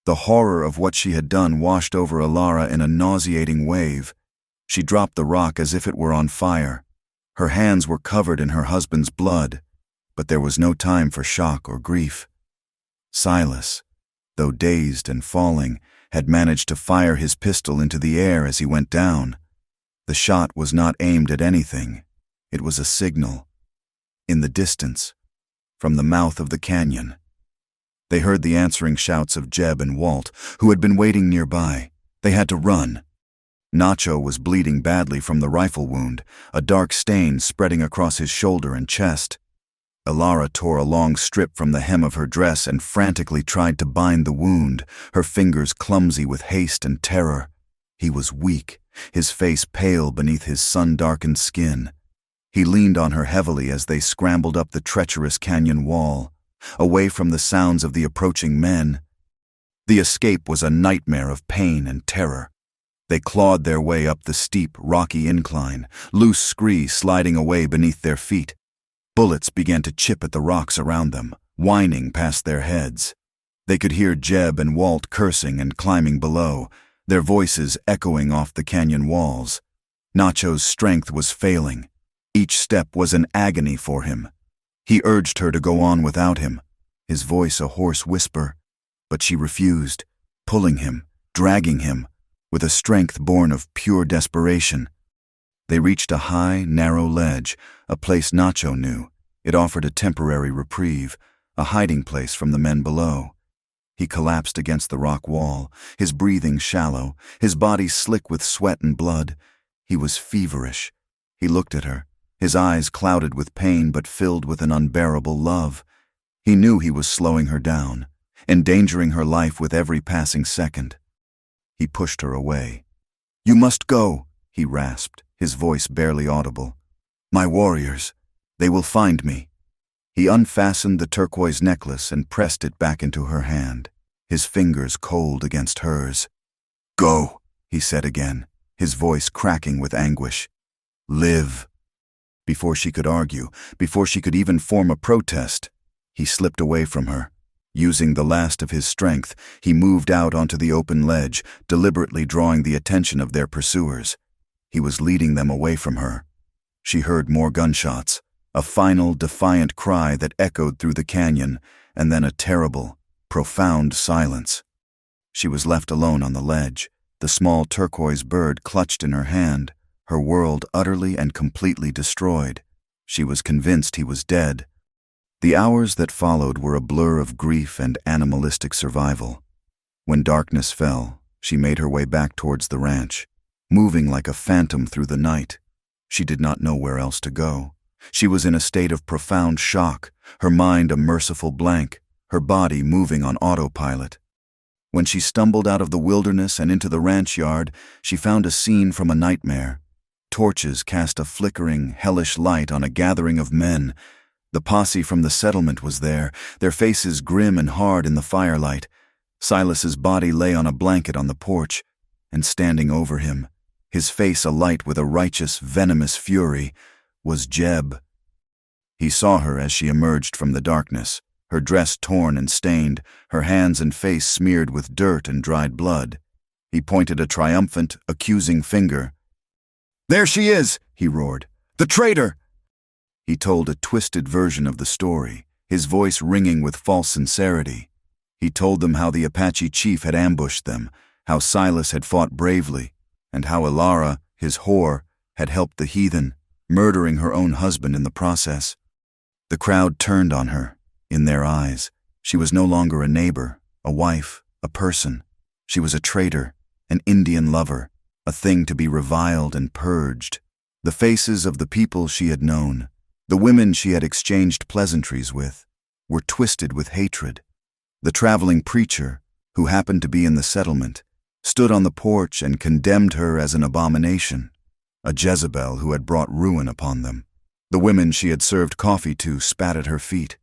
The horror of what she had done washed over Alara in a nauseating wave. She dropped the rock as if it were on fire. Her hands were covered in her husband's blood, but there was no time for shock or grief. Silas, though dazed and falling, had managed to fire his pistol into the air as he went down. The shot was not aimed at anything. It was a signal. In the distance, from the mouth of the canyon. They heard the answering shouts of Jeb and Walt, who had been waiting nearby. They had to run. Nacho was bleeding badly from the rifle wound, a dark stain spreading across his shoulder and chest. Alara tore a long strip from the hem of her dress and frantically tried to bind the wound, her fingers clumsy with haste and terror. He was weak, his face pale beneath his sun-darkened skin. He leaned on her heavily as they scrambled up the treacherous canyon wall, away from the sounds of the approaching men. The escape was a nightmare of pain and terror. They clawed their way up the steep, rocky incline, loose scree sliding away beneath their feet. Bullets began to chip at the rocks around them, whining past their heads. They could hear Jeb and Walt cursing and climbing below, their voices echoing off the canyon walls. Nacho's strength was failing. Each step was an agony for him. He urged her to go on without him, his voice a hoarse whisper, but she refused, pulling him, dragging him, with a strength born of pure desperation. They reached a high, narrow ledge, a place Nacho knew. It offered a temporary reprieve, a hiding place from the men below. He collapsed against the rock wall, his breathing shallow, his body slick with sweat and blood. He was feverish. He looked at her, his eyes clouded with pain but filled with an unbearable love. He knew he was slowing her down, endangering her life with every passing second. He pushed her away. "You must go," he rasped, his voice barely audible. "My warriors. They will find me." He unfastened the turquoise necklace and pressed it back into her hand, his fingers cold against hers. "Go," he said again, his voice cracking with anguish. "Live." Before she could argue, before she could even form a protest, he slipped away from her. Using the last of his strength, he moved out onto the open ledge, deliberately drawing the attention of their pursuers. He was leading them away from her. She heard more gunshots, a final, defiant cry that echoed through the canyon, and then a terrible, profound silence. She was left alone on the ledge, the small turquoise bird clutched in her hand, her world utterly and completely destroyed. She was convinced he was dead. The hours that followed were a blur of grief and animalistic survival. When darkness fell, she made her way back towards the ranch, moving like a phantom through the night. She did not know where else to go. She was in a state of profound shock, her mind a merciful blank, her body moving on autopilot. When she stumbled out of the wilderness and into the ranch yard, she found a scene from a nightmare. Torches cast a flickering, hellish light on a gathering of men. The posse from the settlement was there, their faces grim and hard in the firelight. Silas's body lay on a blanket on the porch, and standing over him, his face alight with a righteous, venomous fury, was Jeb. He saw her as she emerged from the darkness, her dress torn and stained, her hands and face smeared with dirt and dried blood. He pointed a triumphant, accusing finger. "There she is!" he roared. "The traitor!" He told a twisted version of the story, his voice ringing with false sincerity. He told them how the Apache chief had ambushed them, how Silas had fought bravely, and how Ilara, his whore, had helped the heathen, murdering her own husband in the process. The crowd turned on her. In their eyes, she was no longer a neighbor, a wife, a person. She was a traitor, an Indian lover, a thing to be reviled and purged. The faces of the people she had known, the women she had exchanged pleasantries with, were twisted with hatred. The traveling preacher, who happened to be in the settlement, stood on the porch and condemned her as an abomination, a Jezebel who had brought ruin upon them. The women she had served coffee to spat at her feet.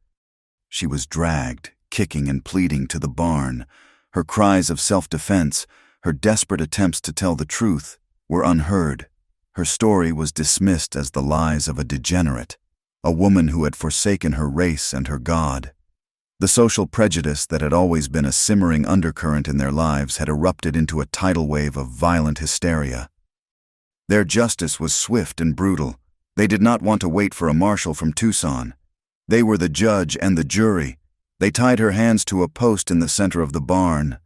She was dragged, kicking and pleading, to the barn. Her cries of self-defense, her desperate attempts to tell the truth, were unheard. Her story was dismissed as the lies of a degenerate, a woman who had forsaken her race and her God. The social prejudice that had always been a simmering undercurrent in their lives had erupted into a tidal wave of violent hysteria. Their justice was swift and brutal. They did not want to wait for a marshal from Tucson. They were the judge and the jury. They tied her hands to a post in the center of the barn.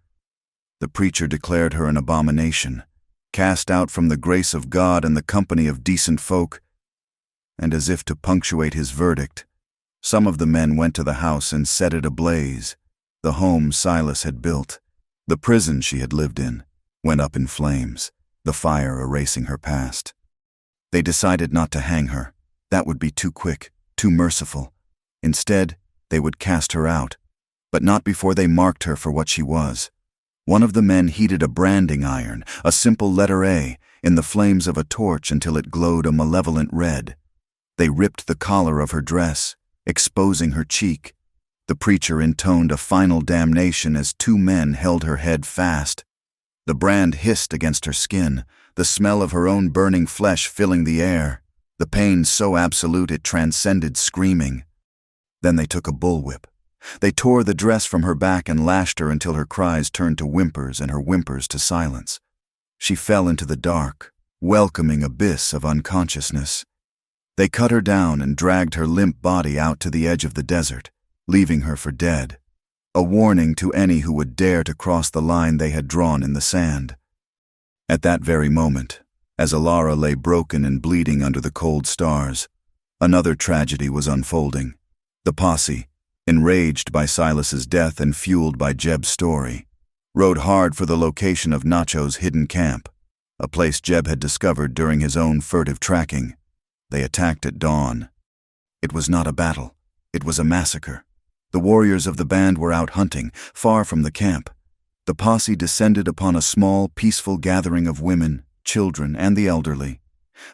The preacher declared her an abomination, cast out from the grace of God and the company of decent folk. And as if to punctuate his verdict, some of the men went to the house and set it ablaze. The home Silas had built, the prison she had lived in, went up in flames, the fire erasing her past. They decided not to hang her. That would be too quick, too merciful. Instead, they would cast her out, but not before they marked her for what she was. One of the men heated a branding iron, a simple letter A, in the flames of a torch until it glowed a malevolent red. They ripped the collar of her dress, exposing her cheek. The preacher intoned a final damnation as two men held her head fast. The brand hissed against her skin, the smell of her own burning flesh filling the air, the pain so absolute it transcended screaming. Then they took a bullwhip. They tore the dress from her back and lashed her until her cries turned to whimpers and her whimpers to silence. She fell into the dark, welcoming abyss of unconsciousness. They cut her down and dragged her limp body out to the edge of the desert, leaving her for dead, a warning to any who would dare to cross the line they had drawn in the sand. At that very moment, as Ilara lay broken and bleeding under the cold stars, another tragedy was unfolding. The posse, enraged by Silas's death and fueled by Jeb's story, rode hard for the location of Nacho's hidden camp, a place Jeb had discovered during his own furtive tracking. They attacked at dawn. It was not a battle. It was a massacre. The warriors of the band were out hunting, far from the camp. The posse descended upon a small, peaceful gathering of women, children, and the elderly.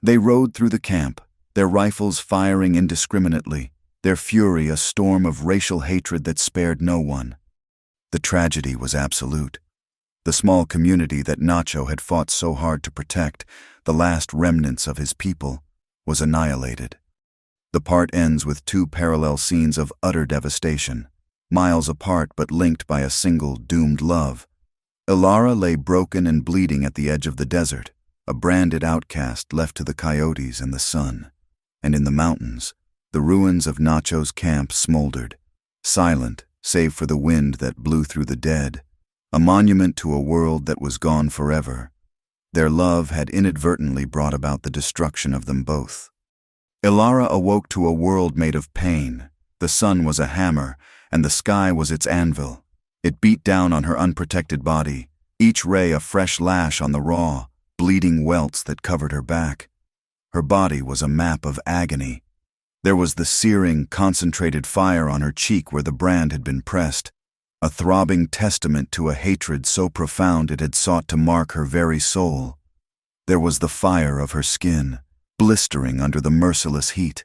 They rode through the camp, their rifles firing indiscriminately, their fury a storm of racial hatred that spared no one. The tragedy was absolute. The small community that Nacho had fought so hard to protect, the last remnants of his people, was annihilated. The part ends with two parallel scenes of utter devastation, miles apart but linked by a single doomed love. Ilara lay broken and bleeding at the edge of the desert, a branded outcast left to the coyotes and the sun. And in the mountains, the ruins of Nacho's camp smoldered, silent save for the wind that blew through the dead, a monument to a world that was gone forever. Their love had inadvertently brought about the destruction of them both. Ilara awoke to a world made of pain. The sun was a hammer, and the sky was its anvil. It beat down on her unprotected body, each ray a fresh lash on the raw, bleeding welts that covered her back. Her body was a map of agony. There was the searing, concentrated fire on her cheek where the brand had been pressed, a throbbing testament to a hatred so profound it had sought to mark her very soul. There was the fire of her skin, blistering under the merciless heat,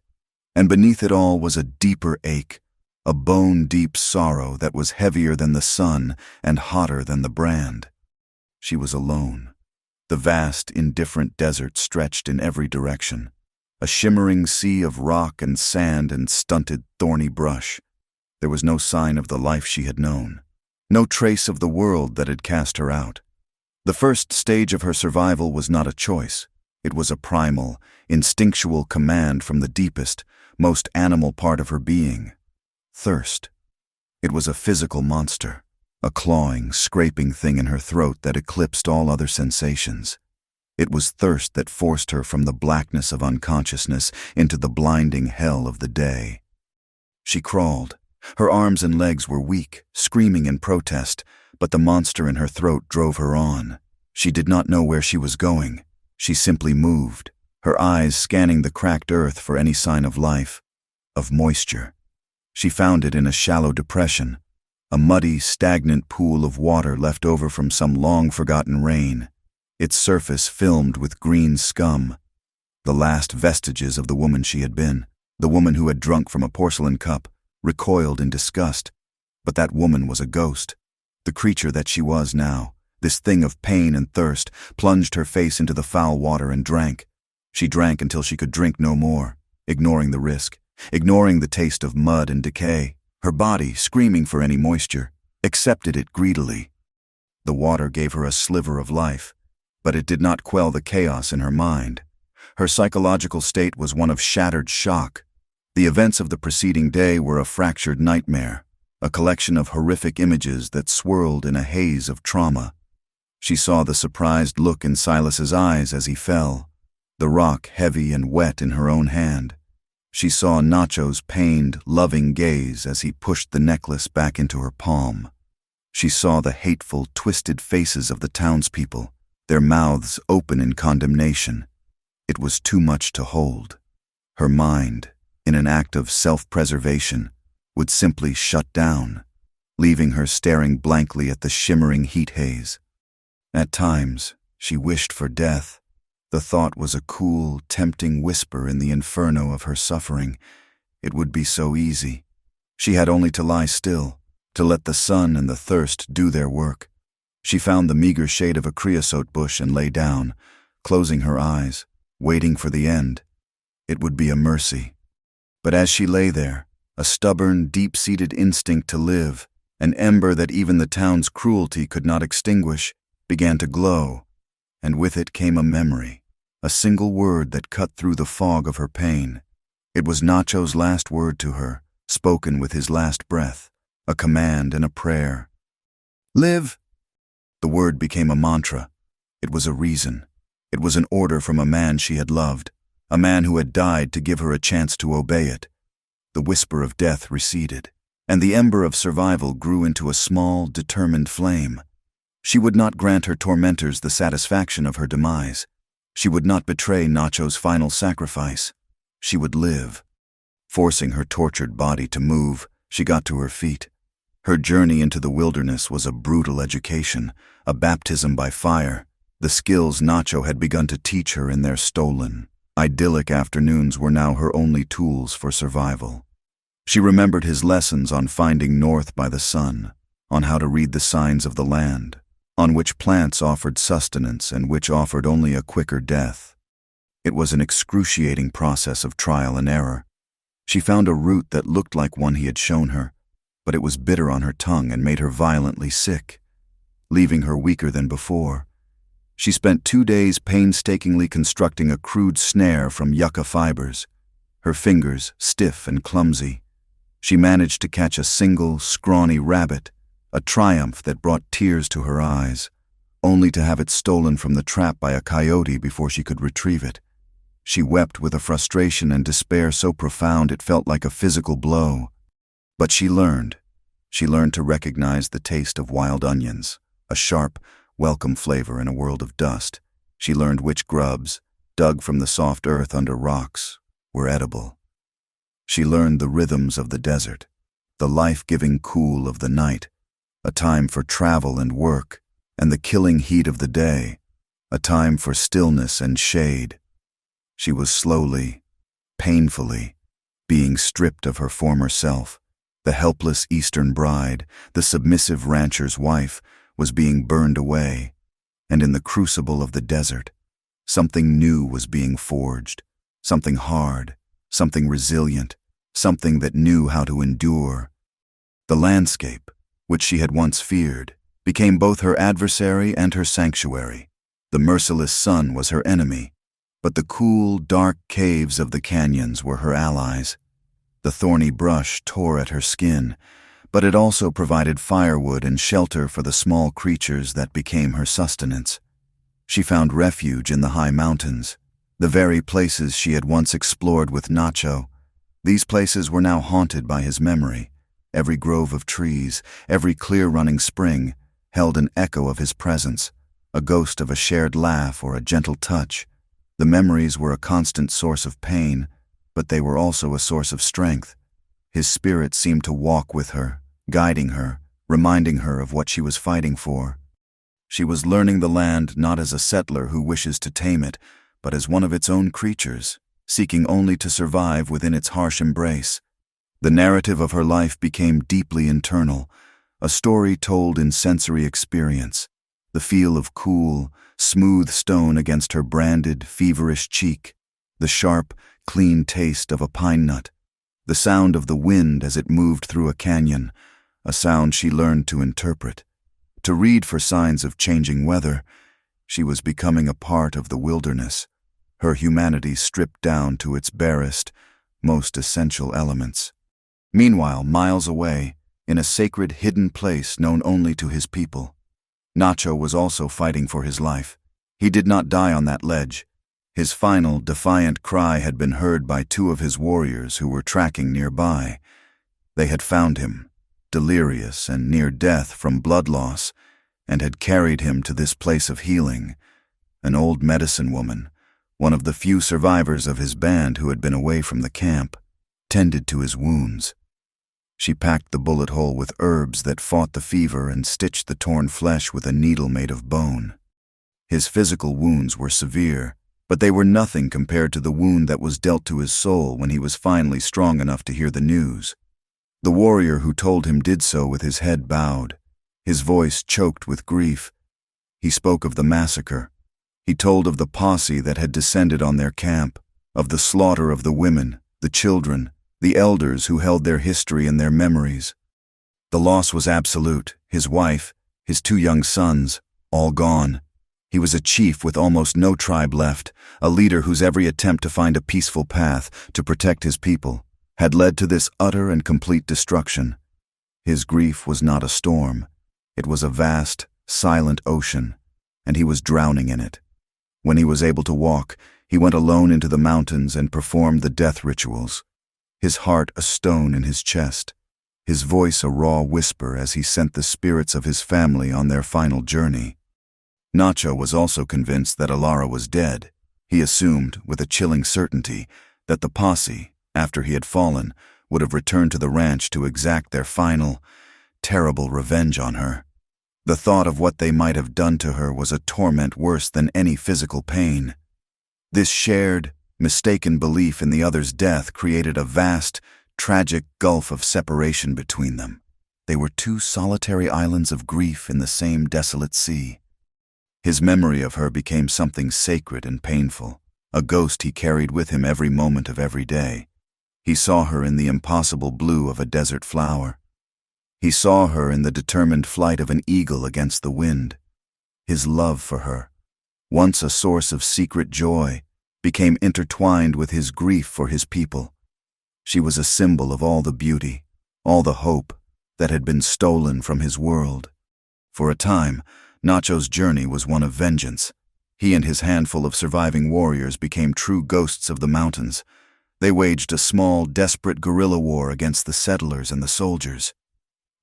and beneath it all was a deeper ache, a bone-deep sorrow that was heavier than the sun and hotter than the brand. She was alone. The vast, indifferent desert stretched in every direction, a shimmering sea of rock and sand and stunted, thorny brush. There was no sign of the life she had known, no trace of the world that had cast her out. The first stage of her survival was not a choice. It was a primal, instinctual command from the deepest, most animal part of her being: thirst. It was a physical monster, a clawing, scraping thing in her throat that eclipsed all other sensations. It was thirst that forced her from the blackness of unconsciousness into the blinding hell of the day. She crawled. Her arms and legs were weak, screaming in protest, but the monster in her throat drove her on. She did not know where she was going. She simply moved, her eyes scanning the cracked earth for any sign of life, of moisture. She found it in a shallow depression, a muddy, stagnant pool of water left over from some long-forgotten rain, its surface filmed with green scum, the last vestiges of the woman she had been, the woman who had drunk from a porcelain cup, recoiled in disgust. But that woman was a ghost. The creature that she was now, this thing of pain and thirst, plunged her face into the foul water and drank. She drank until she could drink no more, ignoring the risk, ignoring the taste of mud and decay. Her body, screaming for any moisture, accepted it greedily. The water gave her a sliver of life, but it did not quell the chaos in her mind. Her psychological state was one of shattered shock. The events of the preceding day were a fractured nightmare, a collection of horrific images that swirled in a haze of trauma. She saw the surprised look in Silas's eyes as he fell, the rock heavy and wet in her own hand. She saw Nacho's pained, loving gaze as he pushed the necklace back into her palm. She saw the hateful, twisted faces of the townspeople, their mouths open in condemnation. It was too much to hold. Her mind, in an act of self-preservation, would simply shut down, leaving her staring blankly at the shimmering heat haze. At times, she wished for death. The thought was a cool, tempting whisper in the inferno of her suffering. It would be so easy. She had only to lie still, to let the sun and the thirst do their work. She found the meager shade of a creosote bush and lay down, closing her eyes, waiting for the end. It would be a mercy. But as she lay there, a stubborn, deep-seated instinct to live, an ember that even the town's cruelty could not extinguish, began to glow, and with it came a memory, a single word that cut through the fog of her pain. It was Nacho's last word to her, spoken with his last breath, a command and a prayer. "Live!" The word became a mantra. It was a reason. It was an order from a man she had loved, a man who had died to give her a chance to obey it. The whisper of death receded, and the ember of survival grew into a small, determined flame. She would not grant her tormentors the satisfaction of her demise. She would not betray Nacho's final sacrifice. She would live. Forcing her tortured body to move, she got to her feet. Her journey into the wilderness was a brutal education, a baptism by fire. The skills Nacho had begun to teach her in their stolen, idyllic afternoons were now her only tools for survival. She remembered his lessons on finding north by the sun, on how to read the signs of the land, on which plants offered sustenance and which offered only a quicker death. It was an excruciating process of trial and error. She found a root that looked like one he had shown her, but it was bitter on her tongue and made her violently sick, leaving her weaker than before. She spent 2 days painstakingly constructing a crude snare from yucca fibers, her fingers stiff and clumsy. She managed to catch a single, scrawny rabbit, a triumph that brought tears to her eyes, only to have it stolen from the trap by a coyote before she could retrieve it. She wept with a frustration and despair so profound it felt like a physical blow. But she learned to recognize the taste of wild onions, a sharp, welcome flavor in a world of dust. She learned which grubs, dug from the soft earth under rocks, were edible. She learned the rhythms of the desert, the life-giving cool of the night, a time for travel and work, and the killing heat of the day, a time for stillness and shade. She was slowly, painfully, being stripped of her former self. The helpless Eastern bride, the submissive rancher's wife, was being burned away, and in the crucible of the desert, something new was being forged, something hard, something resilient, something that knew how to endure. The landscape, which she had once feared, became both her adversary and her sanctuary. The merciless sun was her enemy, but the cool, dark caves of the canyons were her allies. The thorny brush tore at her skin, but it also provided firewood and shelter for the small creatures that became her sustenance. She found refuge in the high mountains, the very places she had once explored with Nacho. These places were now haunted by his memory. Every grove of trees, every clear-running spring, held an echo of his presence, a ghost of a shared laugh or a gentle touch. The memories were a constant source of pain, but they were also a source of strength. His spirit seemed to walk with her, guiding her, reminding her of what she was fighting for. She was learning the land not as a settler who wishes to tame it, but as one of its own creatures, seeking only to survive within its harsh embrace. The narrative of her life became deeply internal, a story told in sensory experience, the feel of cool, smooth stone against her branded, feverish cheek, the sharp, clean taste of a pine nut, the sound of the wind as it moved through a canyon, a sound she learned to interpret, to read for signs of changing weather. She was becoming a part of the wilderness, her humanity stripped down to its barest, most essential elements. Meanwhile, miles away, in a sacred hidden place known only to his people, Nacho was also fighting for his life. He did not die on that ledge. His final, defiant cry had been heard by 2 of his warriors who were tracking nearby. They had found him, delirious and near death from blood loss, and had carried him to this place of healing. An old medicine woman, one of the few survivors of his band who had been away from the camp, tended to his wounds. She packed the bullet hole with herbs that fought the fever and stitched the torn flesh with a needle made of bone. His physical wounds were severe, but they were nothing compared to the wound that was dealt to his soul when he was finally strong enough to hear the news. The warrior who told him did so with his head bowed, his voice choked with grief. He spoke of the massacre. He told of the posse that had descended on their camp, of the slaughter of the women, the children, the elders who held their history in their memories. The loss was absolute. His wife, his 2 young sons, all gone. He was a chief with almost no tribe left, a leader whose every attempt to find a peaceful path to protect his people had led to this utter and complete destruction. His grief was not a storm. It was a vast, silent ocean, and he was drowning in it. When he was able to walk, he went alone into the mountains and performed the death rituals, his heart a stone in his chest, his voice a raw whisper as he sent the spirits of his family on their final journey. Nacho was also convinced that Alara was dead. He assumed, with a chilling certainty, that the posse, after he had fallen, would have returned to the ranch to exact their final, terrible revenge on her. The thought of what they might have done to her was a torment worse than any physical pain. This shared, mistaken belief in the other's death created a vast, tragic gulf of separation between them. They were two solitary islands of grief in the same desolate sea. His memory of her became something sacred and painful, a ghost he carried with him every moment of every day. He saw her in the impossible blue of a desert flower. He saw her in the determined flight of an eagle against the wind. His love for her, once a source of secret joy, became intertwined with his grief for his people. She was a symbol of all the beauty, all the hope that had been stolen from his world. For a time, Nacho's journey was one of vengeance. He and his handful of surviving warriors became true ghosts of the mountains. They waged a small, desperate guerrilla war against the settlers and the soldiers.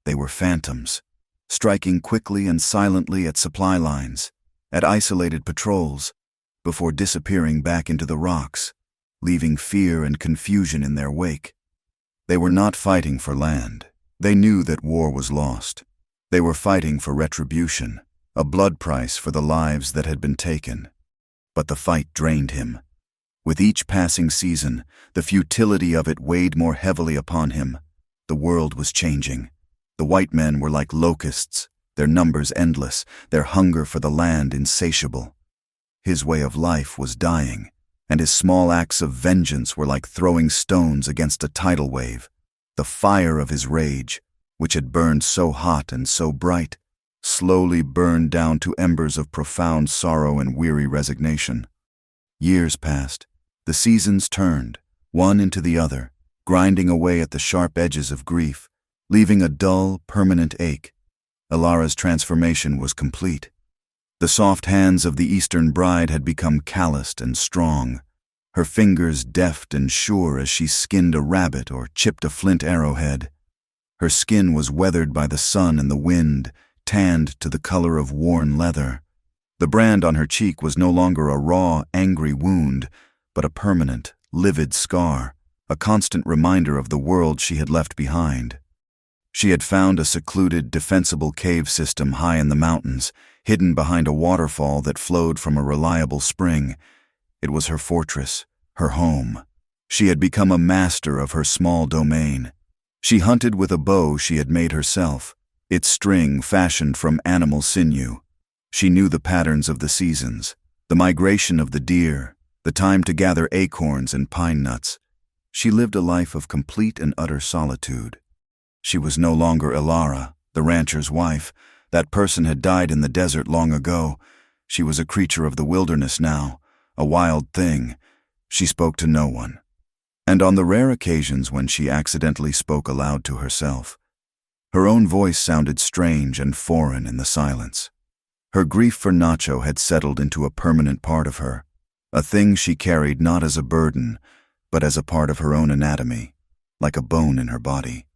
They were phantoms, striking quickly and silently at supply lines, at isolated patrols, before disappearing back into the rocks, leaving fear and confusion in their wake. They were not fighting for land. They knew that war was lost. They were fighting for retribution, a blood price for the lives that had been taken. But the fight drained him. With each passing season, the futility of it weighed more heavily upon him. The world was changing. The white men were like locusts, their numbers endless, their hunger for the land insatiable. His way of life was dying, and his small acts of vengeance were like throwing stones against a tidal wave. The fire of his rage, which had burned so hot and so bright, slowly burned down to embers of profound sorrow and weary resignation. Years passed. The seasons turned, one into the other, grinding away at the sharp edges of grief, leaving a dull, permanent ache. Alara's transformation was complete. The soft hands of the Eastern bride had become calloused and strong, her fingers deft and sure as she skinned a rabbit or chipped a flint arrowhead. Her skin was weathered by the sun and the wind, tanned to the color of worn leather. The brand on her cheek was no longer a raw, angry wound, but a permanent, livid scar, a constant reminder of the world she had left behind. She had found a secluded, defensible cave system high in the mountains, hidden behind a waterfall that flowed from a reliable spring. It was her fortress, her home. She had become a master of her small domain. She hunted with a bow she had made herself, its string fashioned from animal sinew. She knew the patterns of the seasons, the migration of the deer, the time to gather acorns and pine nuts. She lived a life of complete and utter solitude. She was no longer Alara, the rancher's wife. That person had died in the desert long ago. She was a creature of the wilderness now, a wild thing. She spoke to no one. And on the rare occasions when she accidentally spoke aloud to herself, her own voice sounded strange and foreign in the silence. Her grief for Nacho had settled into a permanent part of her, a thing she carried not as a burden, but as a part of her own anatomy, like a bone in her body.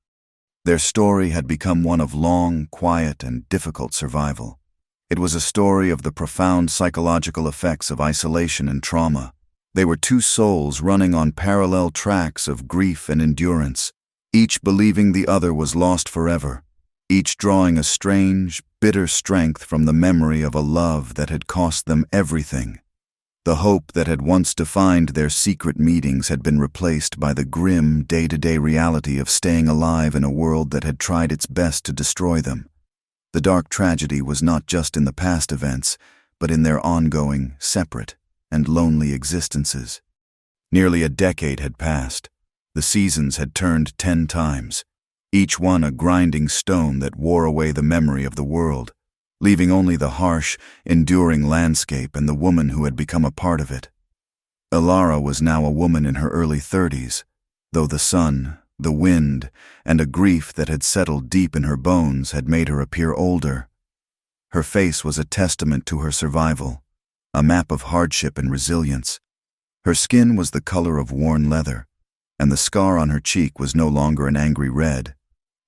Their story had become one of long, quiet, and difficult survival. It was a story of the profound psychological effects of isolation and trauma. They were two souls running on parallel tracks of grief and endurance, each believing the other was lost forever, each drawing a strange, bitter strength from the memory of a love that had cost them everything. The hope that had once defined their secret meetings had been replaced by the grim, day-to-day reality of staying alive in a world that had tried its best to destroy them. The dark tragedy was not just in the past events, but in their ongoing, separate, and lonely existences. Nearly a decade had passed. The seasons had turned 10 times, each one a grinding stone that wore away the memory of the world, leaving only the harsh, enduring landscape and the woman who had become a part of it. Alara was now a woman in her early 30s, though the sun, the wind, and a grief that had settled deep in her bones had made her appear older. Her face was a testament to her survival, a map of hardship and resilience. Her skin was the color of worn leather, and the scar on her cheek was no longer an angry red,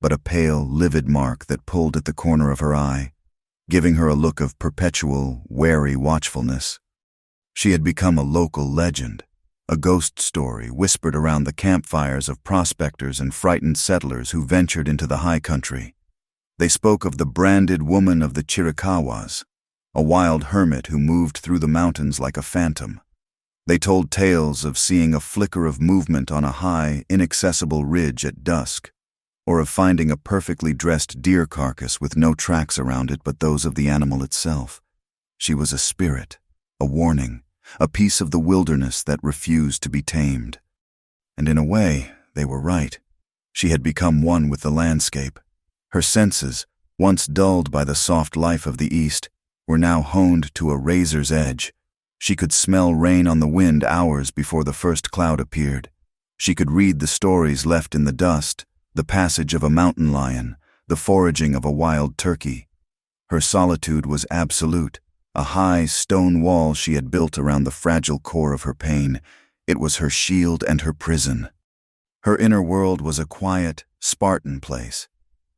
but a pale, livid mark that pulled at the corner of her eye, giving her a look of perpetual, wary watchfulness. She had become a local legend, a ghost story whispered around the campfires of prospectors and frightened settlers who ventured into the high country. They spoke of the branded woman of the Chiricahuas, a wild hermit who moved through the mountains like a phantom. They told tales of seeing a flicker of movement on a high, inaccessible ridge at dusk, or of finding a perfectly dressed deer carcass with no tracks around it but those of the animal itself. She was a spirit, a warning, a piece of the wilderness that refused to be tamed. And in a way, they were right. She had become one with the landscape. Her senses, once dulled by the soft life of the East, were now honed to a razor's edge. She could smell rain on the wind hours before the first cloud appeared. She could read the stories left in the dust, the passage of a mountain lion, the foraging of a wild turkey. Her solitude was absolute, a high stone wall she had built around the fragile core of her pain. It was her shield and her prison. Her inner world was a quiet, Spartan place.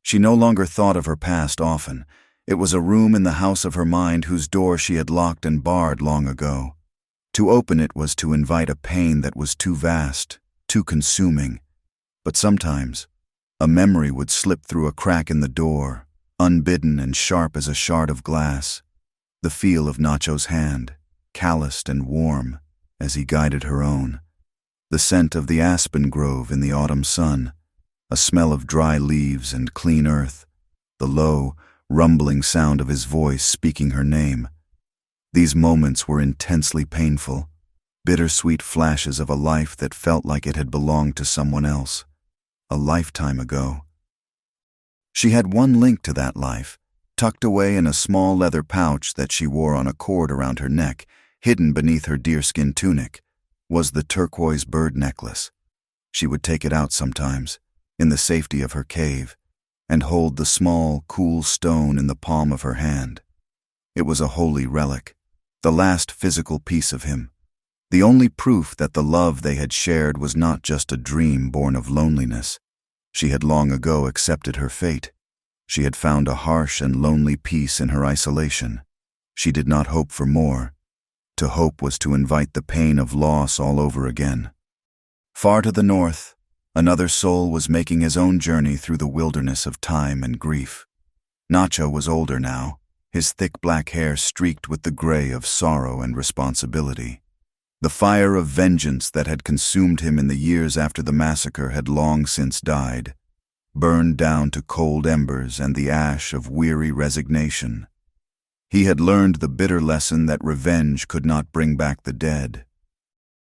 She no longer thought of her past often. It was a room in the house of her mind whose door she had locked and barred long ago. To open it was to invite a pain that was too vast, too consuming. But sometimes, a memory would slip through a crack in the door, unbidden and sharp as a shard of glass. The feel of Nacho's hand, calloused and warm, as he guided her own. The scent of the aspen grove in the autumn sun, a smell of dry leaves and clean earth, the low, rumbling sound of his voice speaking her name. These moments were intensely painful, bittersweet flashes of a life that felt like it had belonged to someone else, a lifetime ago. She had one link to that life, tucked away in a small leather pouch that she wore on a cord around her neck, hidden beneath her deerskin tunic, was the turquoise bird necklace. She would take it out sometimes, in the safety of her cave, and hold the small, cool stone in the palm of her hand. It was a holy relic, the last physical piece of him, the only proof that the love they had shared was not just a dream born of loneliness. She had long ago accepted her fate. She had found a harsh and lonely peace in her isolation. She did not hope for more. To hope was to invite the pain of loss all over again. Far to the north, another soul was making his own journey through the wilderness of time and grief. Nacho was older now, his thick black hair streaked with the gray of sorrow and responsibility. The fire of vengeance that had consumed him in the years after the massacre had long since died, burned down to cold embers and the ash of weary resignation. He had learned the bitter lesson that revenge could not bring back the dead.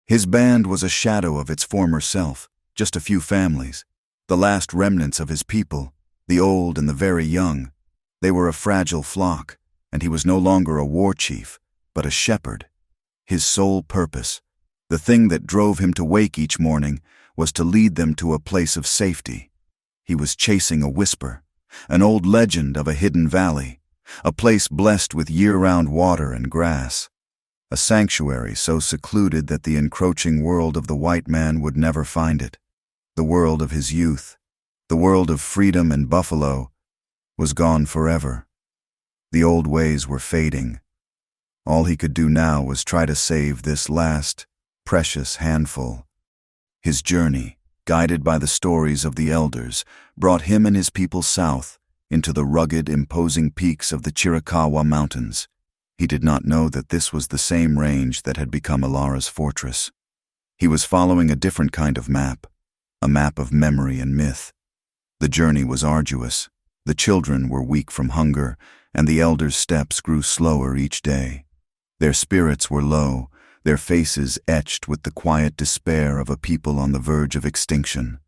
His band was a shadow of its former self, just a few families, the last remnants of his people, the old and the very young. They were a fragile flock, and he was no longer a war chief, but a shepherd. His sole purpose, the thing that drove him to wake each morning, was to lead them to a place of safety. He was chasing a whisper, an old legend of a hidden valley, a place blessed with year-round water and grass, a sanctuary so secluded that the encroaching world of the white man would never find it. The world of his youth, the world of freedom and buffalo, was gone forever. The old ways were fading. All he could do now was try to save this last, precious handful. His journey, guided by the stories of the elders, brought him and his people south, into the rugged, imposing peaks of the Chiricahua Mountains. He did not know that this was the same range that had become Ilara's fortress. He was following a different kind of map, a map of memory and myth. The journey was arduous. The children were weak from hunger, and the elders' steps grew slower each day. Their spirits were low, their faces etched with the quiet despair of a people on the verge of extinction.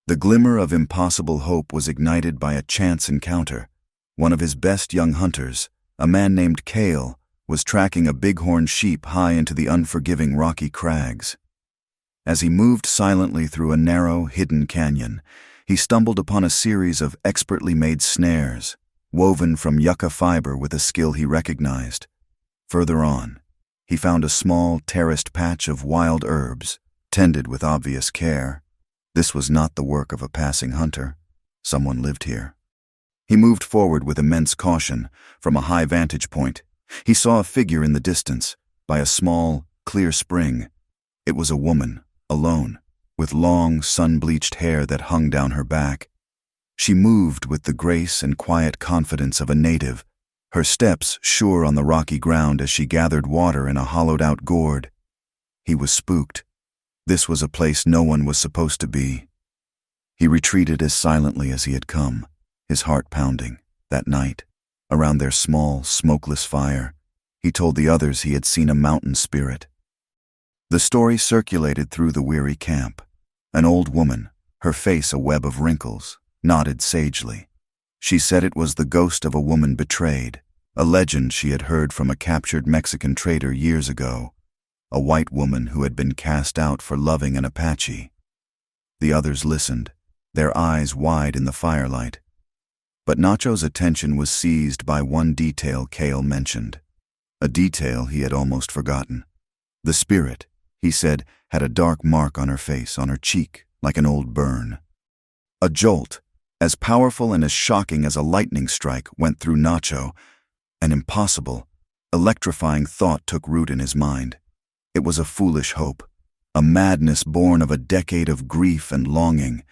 The glimmer of impossible hope was ignited by a chance encounter. One of his best young hunters, a man named Kale, was tracking a bighorn sheep high into the unforgiving rocky crags. As he moved silently through a narrow, hidden canyon, he stumbled upon a series of expertly made snares, woven from yucca fiber with a skill he recognized. Further on, he found a small, terraced patch of wild herbs, tended with obvious care. This was not the work of a passing hunter. Someone lived here. He moved forward with immense caution. From a high vantage point, he saw a figure in the distance, by a small, clear spring. It was a woman, alone, with long, sun-bleached hair that hung down her back. She moved with the grace and quiet confidence of a native, her steps sure on the rocky ground as she gathered water in a hollowed-out gourd. He was spooked. This was a place no one was supposed to be. He retreated as silently as he had come, his heart pounding. That night, around their small, smokeless fire, he told the others he had seen a mountain spirit. The story circulated through the weary camp. An old woman, her face a web of wrinkles, nodded sagely. She said it was the ghost of a woman betrayed, a legend she had heard from a captured Mexican trader years ago, a white woman who had been cast out for loving an Apache. The others listened, their eyes wide in the firelight. But Nacho's attention was seized by one detail Cale mentioned, a detail he had almost forgotten. The spirit, he said, had a dark mark on her face, on her cheek, like an old burn. A jolt, as powerful and as shocking as a lightning strike, went through Nacho. An impossible, electrifying thought took root in his mind. It was a foolish hope, a madness born of a decade of grief and longing,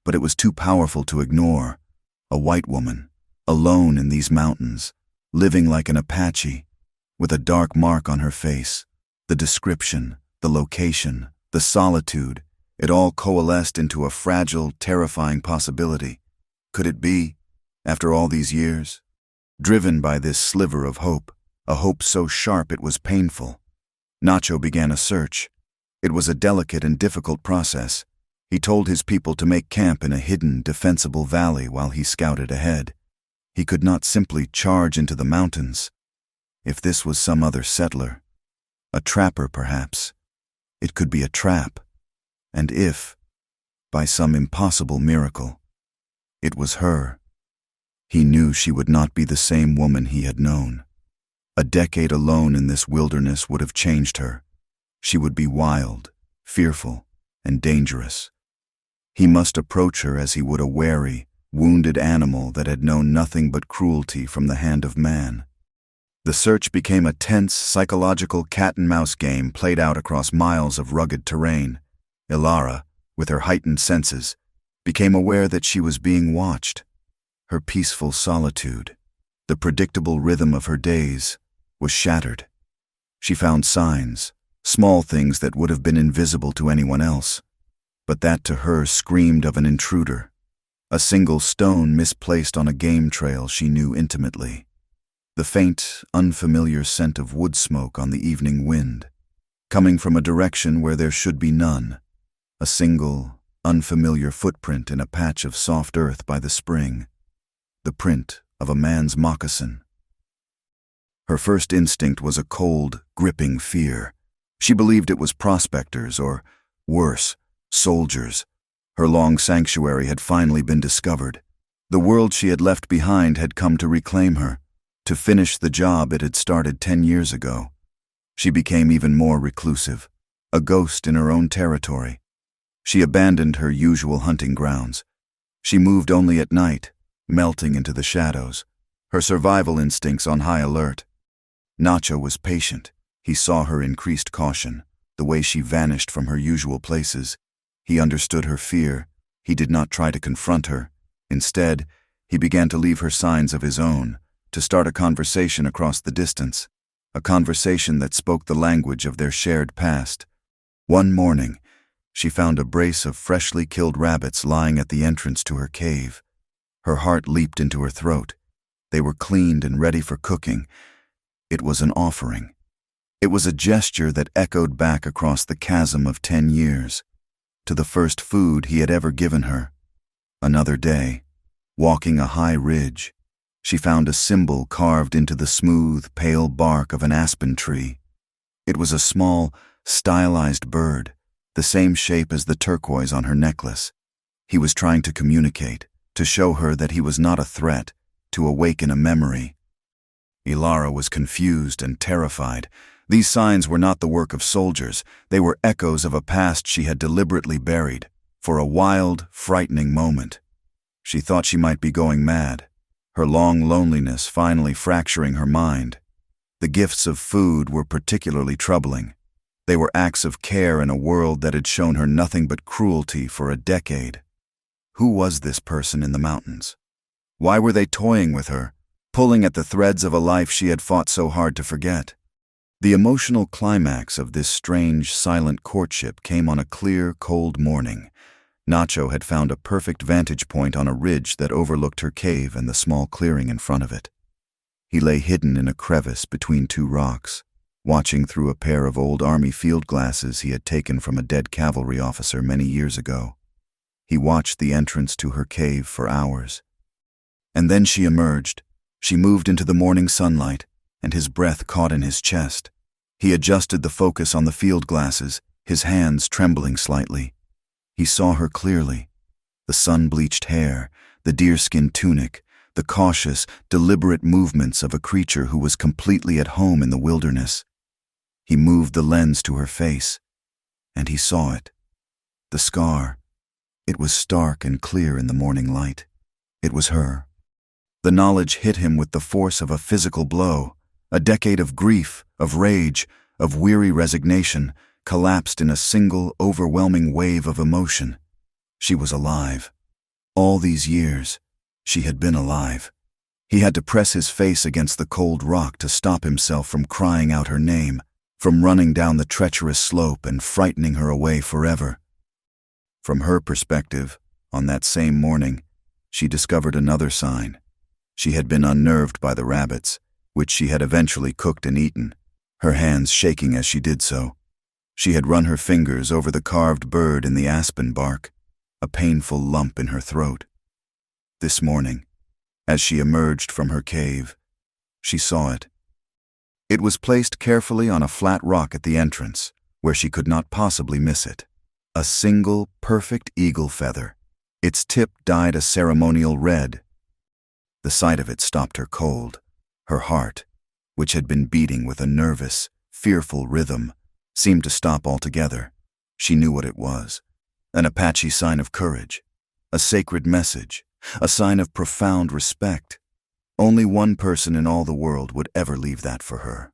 but it was too powerful to ignore. A white woman, alone in these mountains, living like an Apache, with a dark mark on her face. The description, the location, the solitude, it all coalesced into a fragile, terrifying possibility. Could it be, after all these years? Driven by this sliver of hope, a hope so sharp it was painful, Nacho began a search. It was a delicate and difficult process. He told his people to make camp in a hidden, defensible valley while he scouted ahead. He could not simply charge into the mountains. If this was some other settler, a trapper perhaps, it could be a trap. And if, by some impossible miracle, it was her, he knew she would not be the same woman he had known. A decade alone in this wilderness would have changed her. She would be wild, fearful, and dangerous. He must approach her as he would a wary, wounded animal that had known nothing but cruelty from the hand of man. The search became a tense, psychological cat-and-mouse game played out across miles of rugged terrain. Ilara, with her heightened senses, became aware that she was being watched. Her peaceful solitude, the predictable rhythm of her days, was shattered. She found signs, small things that would have been invisible to anyone else, but that to her screamed of an intruder. A single stone misplaced on a game trail she knew intimately. The faint, unfamiliar scent of wood smoke on the evening wind, coming from a direction where there should be none. A single, unfamiliar footprint in a patch of soft earth by the spring. The print of a man's moccasin. Her first instinct was a cold, gripping fear. She believed it was prospectors or, worse, soldiers. Her long sanctuary had finally been discovered. The world she had left behind had come to reclaim her, to finish the job it had started 10 years ago. She became even more reclusive, a ghost in her own territory. She abandoned her usual hunting grounds. She moved only at night, melting into the shadows, her survival instincts on high alert. Nacho was patient. He saw her increased caution, the way she vanished from her usual places. He understood her fear. He did not try to confront her. Instead, he began to leave her signs of his own, to start a conversation across the distance, a conversation that spoke the language of their shared past. One morning, she found a brace of freshly killed rabbits lying at the entrance to her cave. Her heart leaped into her throat. They were cleaned and ready for cooking. It was an offering. It was a gesture that echoed back across the chasm of 10 years, to the first food he had ever given her. Another day, walking a high ridge, she found a symbol carved into the smooth, pale bark of an aspen tree. It was a small, stylized bird, the same shape as the turquoise on her necklace. He was trying to communicate, to show her that he was not a threat, to awaken a memory. Ilara was confused and terrified. These signs were not the work of soldiers. They were echoes of a past she had deliberately buried, for a wild, frightening moment. She thought she might be going mad, her long loneliness finally fracturing her mind. The gifts of food were particularly troubling. They were acts of care in a world that had shown her nothing but cruelty for a decade. Who was this person in the mountains? Why were they toying with her, pulling at the threads of a life she had fought so hard to forget? The emotional climax of this strange, silent courtship came on a clear, cold morning. Nacho had found a perfect vantage point on a ridge that overlooked her cave and the small clearing in front of it. He lay hidden in a crevice between two rocks, watching through a pair of old army field glasses he had taken from a dead cavalry officer many years ago. He watched the entrance to her cave for hours. And then she emerged. She moved into the morning sunlight, and his breath caught in his chest. He adjusted the focus on the field glasses, his hands trembling slightly. He saw her clearly. The sun-bleached hair, the deerskin tunic, the cautious, deliberate movements of a creature who was completely at home in the wilderness. He moved the lens to her face, and he saw it. The scar. It was stark and clear in the morning light. It was her. The knowledge hit him with the force of a physical blow. A decade of grief, of rage, of weary resignation collapsed in a single, overwhelming wave of emotion. She was alive. All these years, she had been alive. He had to press his face against the cold rock to stop himself from crying out her name, from running down the treacherous slope and frightening her away forever. From her perspective, on that same morning, she discovered another sign. She had been unnerved by the rabbits, which she had eventually cooked and eaten, her hands shaking as she did so. She had run her fingers over the carved bird in the aspen bark, a painful lump in her throat. This morning, as she emerged from her cave, she saw it. It was placed carefully on a flat rock at the entrance, where she could not possibly miss it. A single, perfect eagle feather, its tip dyed a ceremonial red. The sight of it stopped her cold. Her heart, which had been beating with a nervous, fearful rhythm, seemed to stop altogether. She knew what it was. An Apache sign of courage, a sacred message, a sign of profound respect. Only one person in all the world would ever leave that for her.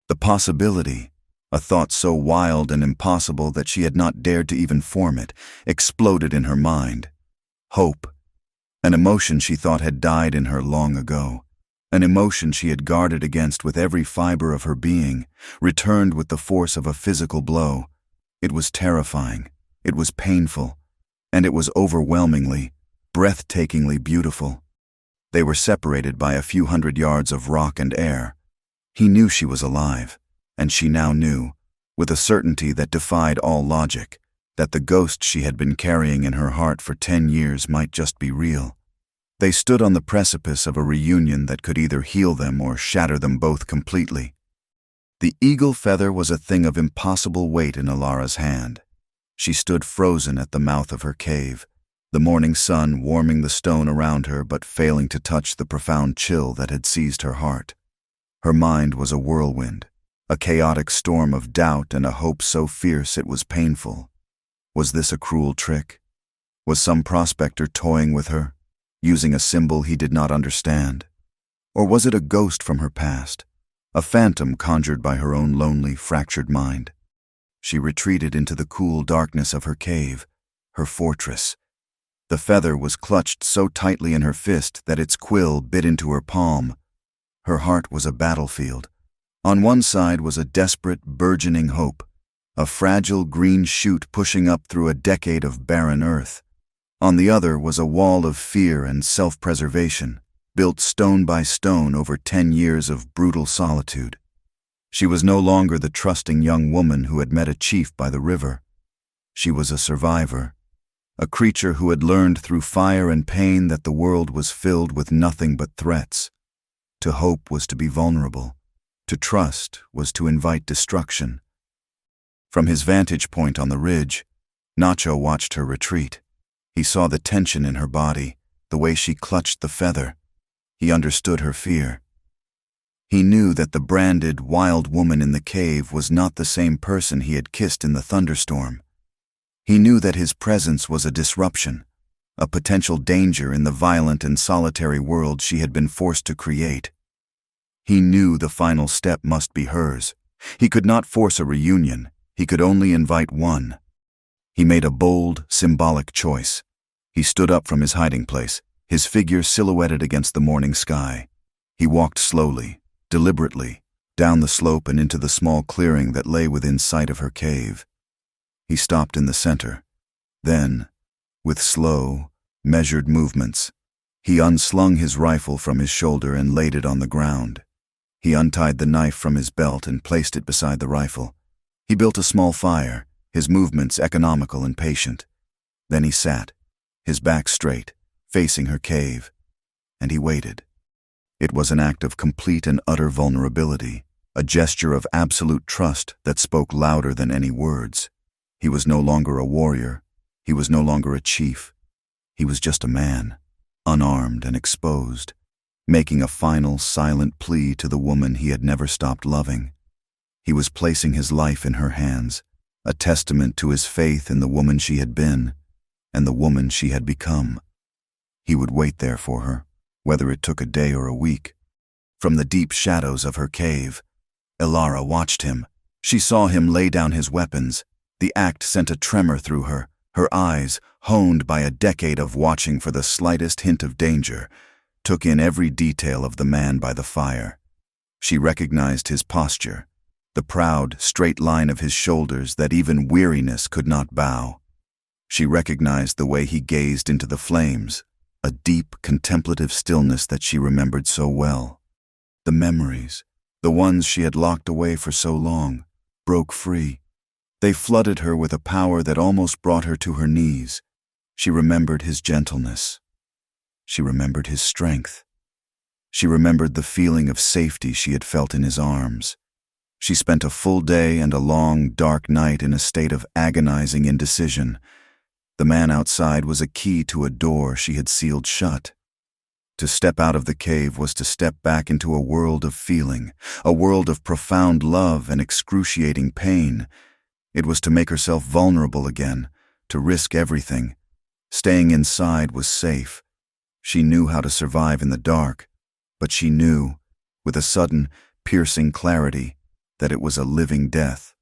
The possibility, a thought so wild and impossible that she had not dared to even form it, exploded in her mind. Hope, an emotion she thought had died in her long ago, an emotion she had guarded against with every fiber of her being, returned with the force of a physical blow. It was terrifying, it was painful, and it was overwhelmingly, breathtakingly beautiful. They were separated by a few hundred yards of rock and air. He knew she was alive, and she now knew, with a certainty that defied all logic, that the ghost she had been carrying in her heart for 10 years might just be real. They stood on the precipice of a reunion that could either heal them or shatter them both completely. The eagle feather was a thing of impossible weight in Alara's hand. She stood frozen at the mouth of her cave, the morning sun warming the stone around her but failing to touch the profound chill that had seized her heart. Her mind was a whirlwind, a chaotic storm of doubt and a hope so fierce it was painful. Was this a cruel trick? Was some prospector toying with her, using a symbol he did not understand? Or was it a ghost from her past, a phantom conjured by her own lonely, fractured mind? She retreated into the cool darkness of her cave, her fortress. The feather was clutched so tightly in her fist that its quill bit into her palm. Her heart was a battlefield. On one side was a desperate, burgeoning hope, a fragile green shoot pushing up through a decade of barren earth. On the other was a wall of fear and self-preservation, built stone by stone over 10 years of brutal solitude. She was no longer the trusting young woman who had met a chief by the river. She was a survivor, a creature who had learned through fire and pain that the world was filled with nothing but threats. To hope was to be vulnerable. To trust was to invite destruction. From his vantage point on the ridge, Nacho watched her retreat. He saw the tension in her body, the way she clutched the feather. He understood her fear. He knew that the branded, wild woman in the cave was not the same person he had kissed in the thunderstorm. He knew that his presence was a disruption, a potential danger in the violent and solitary world she had been forced to create. He knew the final step must be hers. He could not force a reunion. He could only invite one. He made a bold, symbolic choice. He stood up from his hiding place, his figure silhouetted against the morning sky. He walked slowly, deliberately, down the slope and into the small clearing that lay within sight of her cave. He stopped in the center. Then, with slow, measured movements, he unslung his rifle from his shoulder and laid it on the ground. He untied the knife from his belt and placed it beside the rifle. He built a small fire, his movements economical and patient. Then he sat, his back straight, facing her cave, and he waited. It was an act of complete and utter vulnerability, a gesture of absolute trust that spoke louder than any words. He was no longer a warrior. He was no longer a chief. He was just a man, unarmed and exposed, making a final, silent plea to the woman he had never stopped loving. He was placing his life in her hands, a testament to his faith in the woman she had been and the woman she had become. He would wait there for her, whether it took a day or a week. From the deep shadows of her cave, Ilara watched him. She saw him lay down his weapons. The act sent a tremor through her. Her eyes, honed by a decade of watching for the slightest hint of danger, took in every detail of the man by the fire. She recognized his posture, the proud, straight line of his shoulders that even weariness could not bow. She recognized the way he gazed into the flames, a deep, contemplative stillness that she remembered so well. The memories, the ones she had locked away for so long, broke free. They flooded her with a power that almost brought her to her knees. She remembered his gentleness. She remembered his strength. She remembered the feeling of safety she had felt in his arms. She spent a full day and a long, dark night in a state of agonizing indecision. The man outside was a key to a door she had sealed shut. To step out of the cave was to step back into a world of feeling, a world of profound love and excruciating pain. It was to make herself vulnerable again, to risk everything. Staying inside was safe. She knew how to survive in the dark, but she knew, with a sudden, piercing clarity, that it was a living death.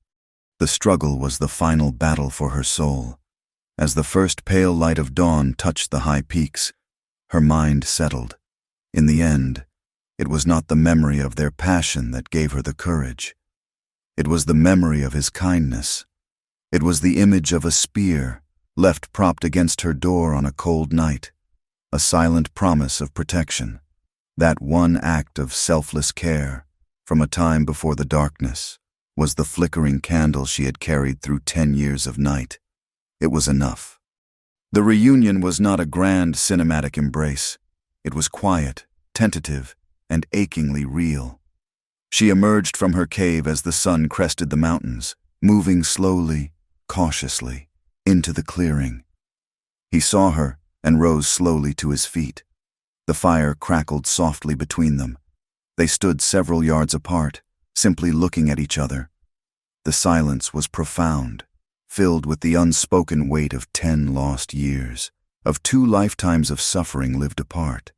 The struggle was the final battle for her soul. As the first pale light of dawn touched the high peaks, her mind settled. In the end, it was not the memory of their passion that gave her the courage. It was the memory of his kindness. It was the image of a spear left propped against her door on a cold night, a silent promise of protection. That one act of selfless care, from a time before the darkness, was the flickering candle she had carried through 10 years of night. It was enough. The reunion was not a grand cinematic embrace. It was quiet, tentative, and achingly real. She emerged from her cave as the sun crested the mountains, moving slowly, cautiously, into the clearing. He saw her and rose slowly to his feet. The fire crackled softly between them. They stood several yards apart, simply looking at each other. The silence was profound, filled with the unspoken weight of 10 lost years, of 2 lifetimes of suffering lived apart.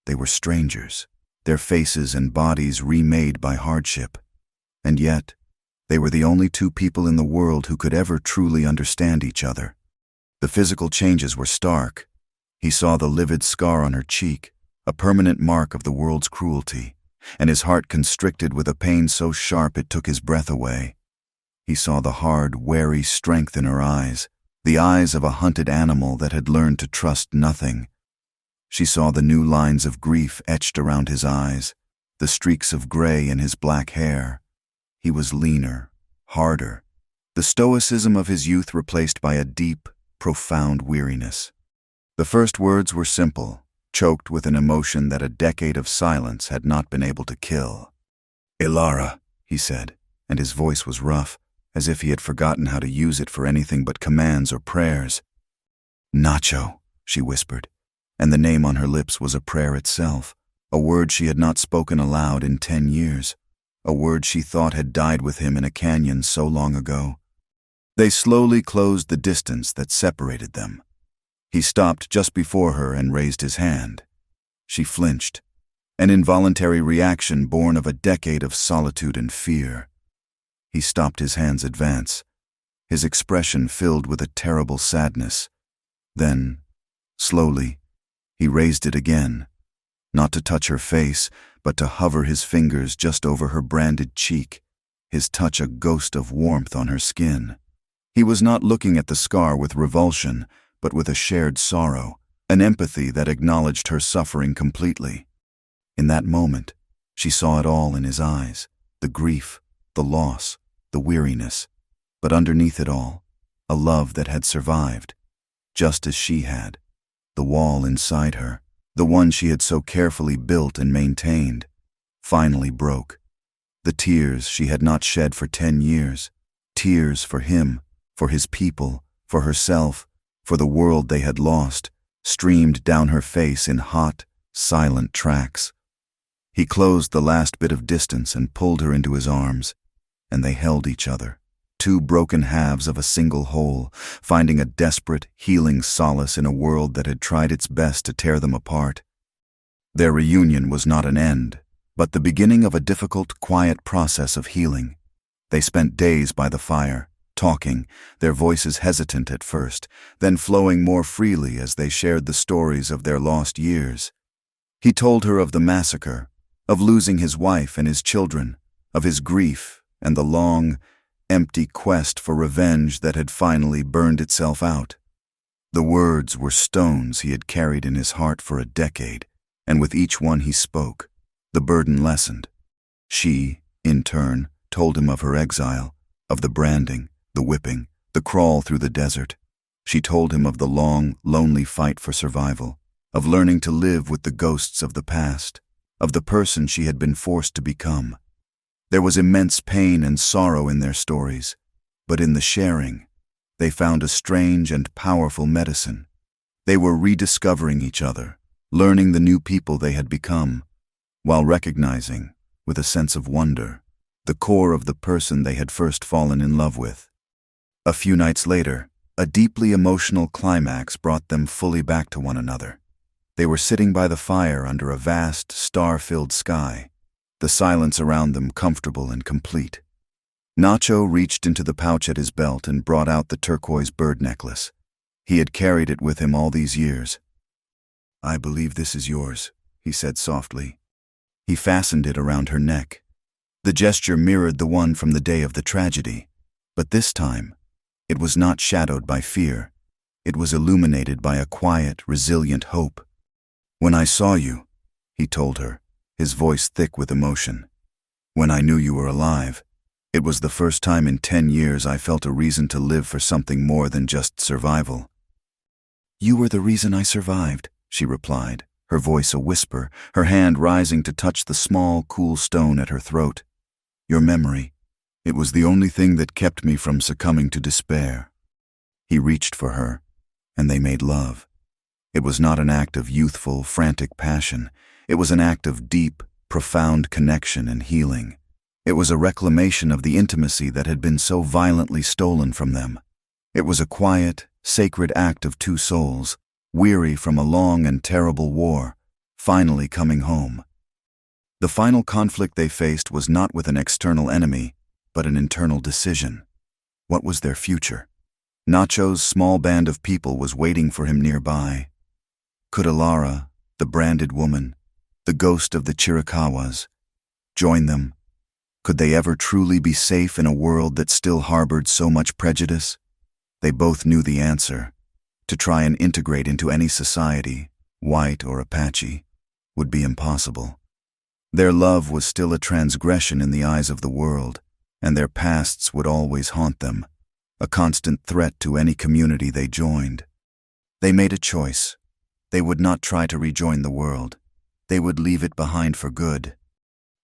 They were strangers, their faces and bodies remade by hardship. And yet, they were the only 2 people in the world who could ever truly understand each other. The physical changes were stark. He saw the livid scar on her cheek, a permanent mark of the world's cruelty, and his heart constricted with a pain so sharp it took his breath away. He saw the hard, wary strength in her eyes, the eyes of a hunted animal that had learned to trust nothing. She saw the new lines of grief etched around his eyes, the streaks of gray in his black hair. He was leaner, harder, the stoicism of his youth replaced by a deep, profound weariness. The first words were simple, choked with an emotion that a decade of silence had not been able to kill. "Ilara," he said, and his voice was rough, as if he had forgotten how to use it for anything but commands or prayers. "Nacho," she whispered, and the name on her lips was a prayer itself, a word she had not spoken aloud in 10 years, a word she thought had died with him in a canyon so long ago. They slowly closed the distance that separated them. He stopped just before her and raised his hand. She flinched, an involuntary reaction born of a decade of solitude and fear. He stopped his hand's advance, his expression filled with a terrible sadness. Then, Slowly, he raised it again, not to touch her face, but to hover his fingers just over her branded cheek, his touch a ghost of warmth on her skin. He was not looking at the scar with revulsion, but with a shared sorrow, an empathy that acknowledged her suffering completely. In that moment, she saw it all in his eyes, the grief, the loss, the weariness, but underneath it all, a love that had survived, just as she had. The wall inside her, the one she had so carefully built and maintained, finally broke. The tears she had not shed for 10 years, tears for him, for his people, for herself, for the world they had lost, streamed down her face in hot, silent tracks. He closed the last bit of distance and pulled her into his arms, and they held each other, two broken halves of a single whole, finding a desperate, healing solace in a world that had tried its best to tear them apart. Their reunion was not an end, but the beginning of a difficult, quiet process of healing. They spent days by the fire, talking, their voices hesitant at first, then flowing more freely as they shared the stories of their lost years. He told her of the massacre, of losing his wife and his children, of his grief and the long, empty quest for revenge that had finally burned itself out. The words were stones he had carried in his heart for a decade, and with each one he spoke, the burden lessened. She, in turn, told him of her exile, of the branding, the whipping, the crawl through the desert. She told him of the long, lonely fight for survival, of learning to live with the ghosts of the past, of the person she had been forced to become. There was immense pain and sorrow in their stories, but in the sharing, they found a strange and powerful medicine. They were rediscovering each other, learning the new people they had become, while recognizing, with a sense of wonder, the core of the person they had first fallen in love with. A few nights later, a deeply emotional climax brought them fully back to one another. They were sitting by the fire under a vast, star-filled sky, the silence around them comfortable and complete. Nacho reached into the pouch at his belt and brought out the turquoise bird necklace. He had carried it with him all these years. "I believe this is yours," he said softly. He fastened it around her neck. The gesture mirrored the one from the day of the tragedy, but this time, it was not shadowed by fear. It was illuminated by a quiet, resilient hope. "When I saw you," he told her, his voice thick with emotion, "when I knew you were alive, it was the first time in 10 years I felt a reason to live for something more than just survival." "You were the reason I survived," she replied, her voice a whisper, her hand rising to touch the small, cool stone at her throat. "Your memory. It was the only thing that kept me from succumbing to despair." He reached for her, and they made love. It was not an act of youthful, frantic passion. It was an act of deep, profound connection and healing. It was a reclamation of the intimacy that had been so violently stolen from them. It was a quiet, sacred act of two souls, weary from a long and terrible war, finally coming home. The final conflict they faced was not with an external enemy, but an internal decision. What was their future? Nacho's small band of people was waiting for him nearby. Could Alara, the branded woman, the ghost of the Chiricahuas, join them? Could they ever truly be safe in a world that still harbored so much prejudice? They both knew the answer. To try and integrate into any society, white or Apache, would be impossible. Their love was still a transgression in the eyes of the world, and their pasts would always haunt them, a constant threat to any community they joined. They made a choice. They would not try to rejoin the world. They would leave it behind for good.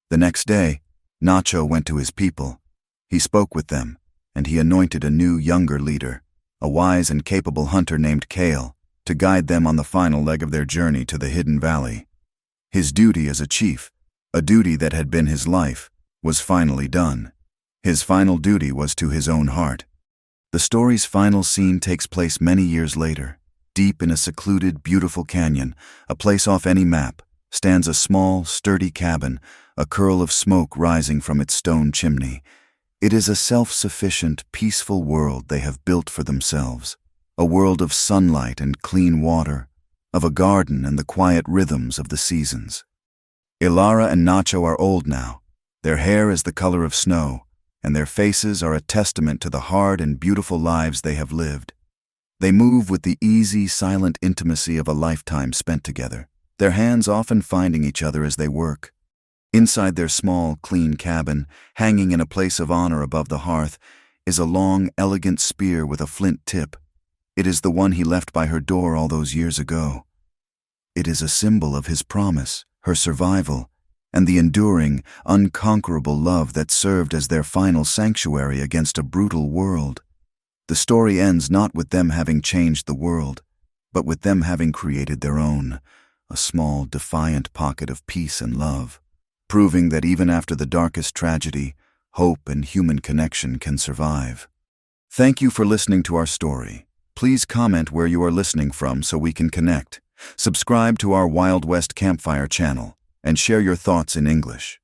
The next day, Nacho went to his people. He spoke with them, and he anointed a new, younger leader, a wise and capable hunter named Kale, to guide them on the final leg of their journey to the Hidden Valley. His duty as a chief, a duty that had been his life, was finally done. His final duty was to his own heart. The story's final scene takes place many years later. Deep in a secluded, beautiful canyon, a place off any map, stands a small, sturdy cabin, a curl of smoke rising from its stone chimney. It is a self-sufficient, peaceful world they have built for themselves, a world of sunlight and clean water, of a garden and the quiet rhythms of the seasons. Ilara and Nacho are old now. Their hair is the color of snow, and their faces are a testament to the hard and beautiful lives they have lived. They move with the easy, silent intimacy of a lifetime spent together, their hands often finding each other as they work. Inside their small, clean cabin, hanging in a place of honor above the hearth, is a long, elegant spear with a flint tip. It is the one he left by her door all those years ago. It is a symbol of his promise, her survival, and the enduring, unconquerable love that served as their final sanctuary against a brutal world. The story ends not with them having changed the world, but with them having created their own, a small, defiant pocket of peace and love, proving that even after the darkest tragedy, hope and human connection can survive. Thank you for listening to our story. Please comment where you are listening from so we can connect. Subscribe to our Wild West Campfire channel and share your thoughts in English.